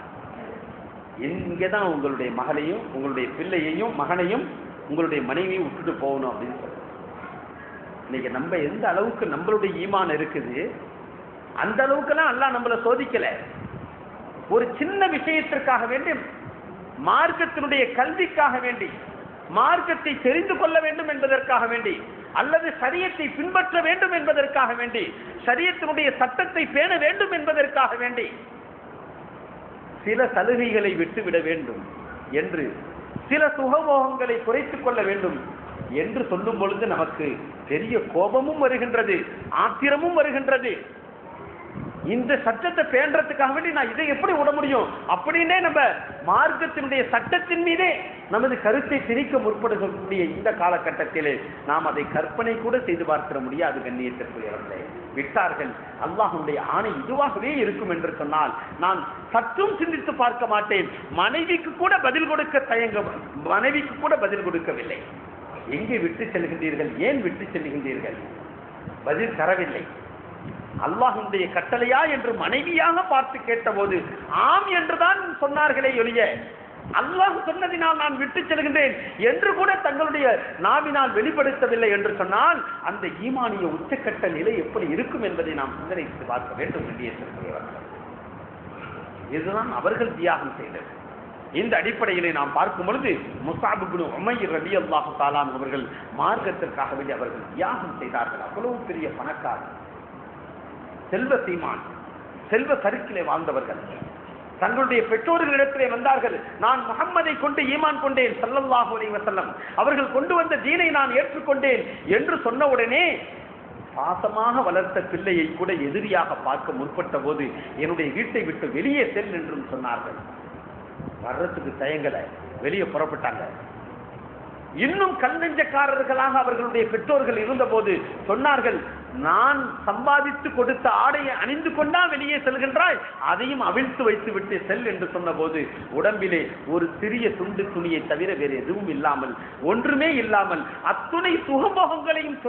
இங்கேதான் உங்களுடைய மகளையும் உங்களுடைய பிள்ளையையும் மகனையும் உங்களுடைய மனைவியும் விட்டுட்டு போகணும் அப்படின்னு சொல்லி. இன்னைக்கு நம்ம எந்த அளவுக்கு நம்மளுடைய ஈமான் இருக்குது அந்த அளவுக்குலாம் அல்லாஹ் நம்மளை சோதிக்கல. ஒரு சின்ன விஷயத்திற்காக வேண்டி, மார்க்கத்தினுடைய கல்விக்காக வேண்டி, மார்க்கத்தை தெரிந்து கொள்ள வேண்டும் என்பதற்காக வேண்டி, அல்லது ஷரியத்தை பின்பற்ற வேண்டும் என்பதற்காக வேண்டி, ஷரியத்தினுடைய சட்டத்தை பேண வேண்டும் என்பதற்காக வேண்டி சில சலுகைகளை விட்டுவிட வேண்டும் என்று, சில சுகபோகங்களை குறைத்துக் கொள்ள வேண்டும் என்று சொல்லும் பொழுது நமக்கு பெரிய கோபமும் வருகின்றது, ஆத்திரமும் வருகின்றது. இந்த சட்டத்தை பேண்டறதுக்காக வேண்டி நான் இதை எப்படி விட முடியும் அப்படின்னே நம்ம மார்க்கத்தினுடைய சட்டத்தின் மீதே நமது கருத்தை திணிக்க முற்படக்கூடிய இந்த காலகட்டத்திலே நாம் அதை கற்பனை கூட செய்து பார்க்க முடியாது. கண்ணியத்திற்குரியவர்களே, விட்டார்கள். அல்லாஹ்வுடைய ஆணை இதுவாகவே இருக்கும் என்று சொன்னால் நான் சற்றும் சிந்தித்து பார்க்க மாட்டேன். மனைவிக்கு கூட பதில் கொடுக்க மனைவிக்கு கூட பதில் கொடுக்கவில்லை. எங்கே விட்டு செல்கின்றீர்கள், ஏன் விட்டு செல்கின்றீர்கள்? பதில் தரவில்லை. அல்லாஹ்வுடைய கட்டளையா என்று மனைவியாக பார்த்து கேட்டபோது ஆம் என்றுதான் சொன்னார்களே ஒழிய, அல்லாஹ் சொன்னதினால் நான் விட்டு செல்கின்றேன் என்று கூட தங்களுடைய நாவினால் வெளிப்படுத்தவில்லை என்று சொன்னால் அந்த ஈமானிய உச்சக்கட்ட நிலை எப்படி இருக்கும் என்பதை நாம் சிந்தனைத்து பார்க்க வேண்டும். இதுதான் அவர்கள் தியாகம் செய்தது. இந்த அடிப்படையிலே நாம் பார்க்கும் பொழுது முஸஅப் இப்னு உமைர் ரலியல்லாஹு தஆலா அவர்கள் மார்க்கத்திற்காக வேண்டி அவர்கள் தியாகம் செய்தார்கள். அவ்வளவு பெரிய பணக்காரர், செல்வ சீமான், செல்வ சருக்கிலே வாழ்ந்தவர்கள். தங்களுடைய பெற்றோர்களிடத்திலே வந்தார்கள். நான் முஹம்மதை கொண்டு ஈமான் கொண்டேன் ஸல்லல்லாஹு அலைஹி வஸல்லம், அவர்கள் கொண்டு வந்த தீனை நான் ஏற்றுக்கொண்டேன் என்று சொன்ன உடனே பாசமாக வளர்த்த பிள்ளையை கூட எதிரியாக பார்க்க முற்பட்ட போது என்னுடைய வீட்டை விட்டு வெளியே செல் என்றும் சொன்னார்கள். வர்றதுக்கு தயங்கல, வெளியே புறப்பட்டாங்க. இன்னும் கல்நெஞ்சக்காரர்களாக அவர்களுடைய பெற்றோர்கள் இருந்தபோது சொன்னார்கள், நான் சம்பாதித்து கொடுத்த ஆடையை அணிந்து கொண்டா வெளியே செல்கின்றாய், அதையும் அவிழ்த்து வைத்து விட்டு செல் என்று சொன்ன போது உடம்பிலே ஒரு சிறிய துண்டு துணியை தவிர வேறு எதுவும் இல்லாமல், ஒன்றுமே இல்லாமல் அத்துணை சுகபோகங்களையும்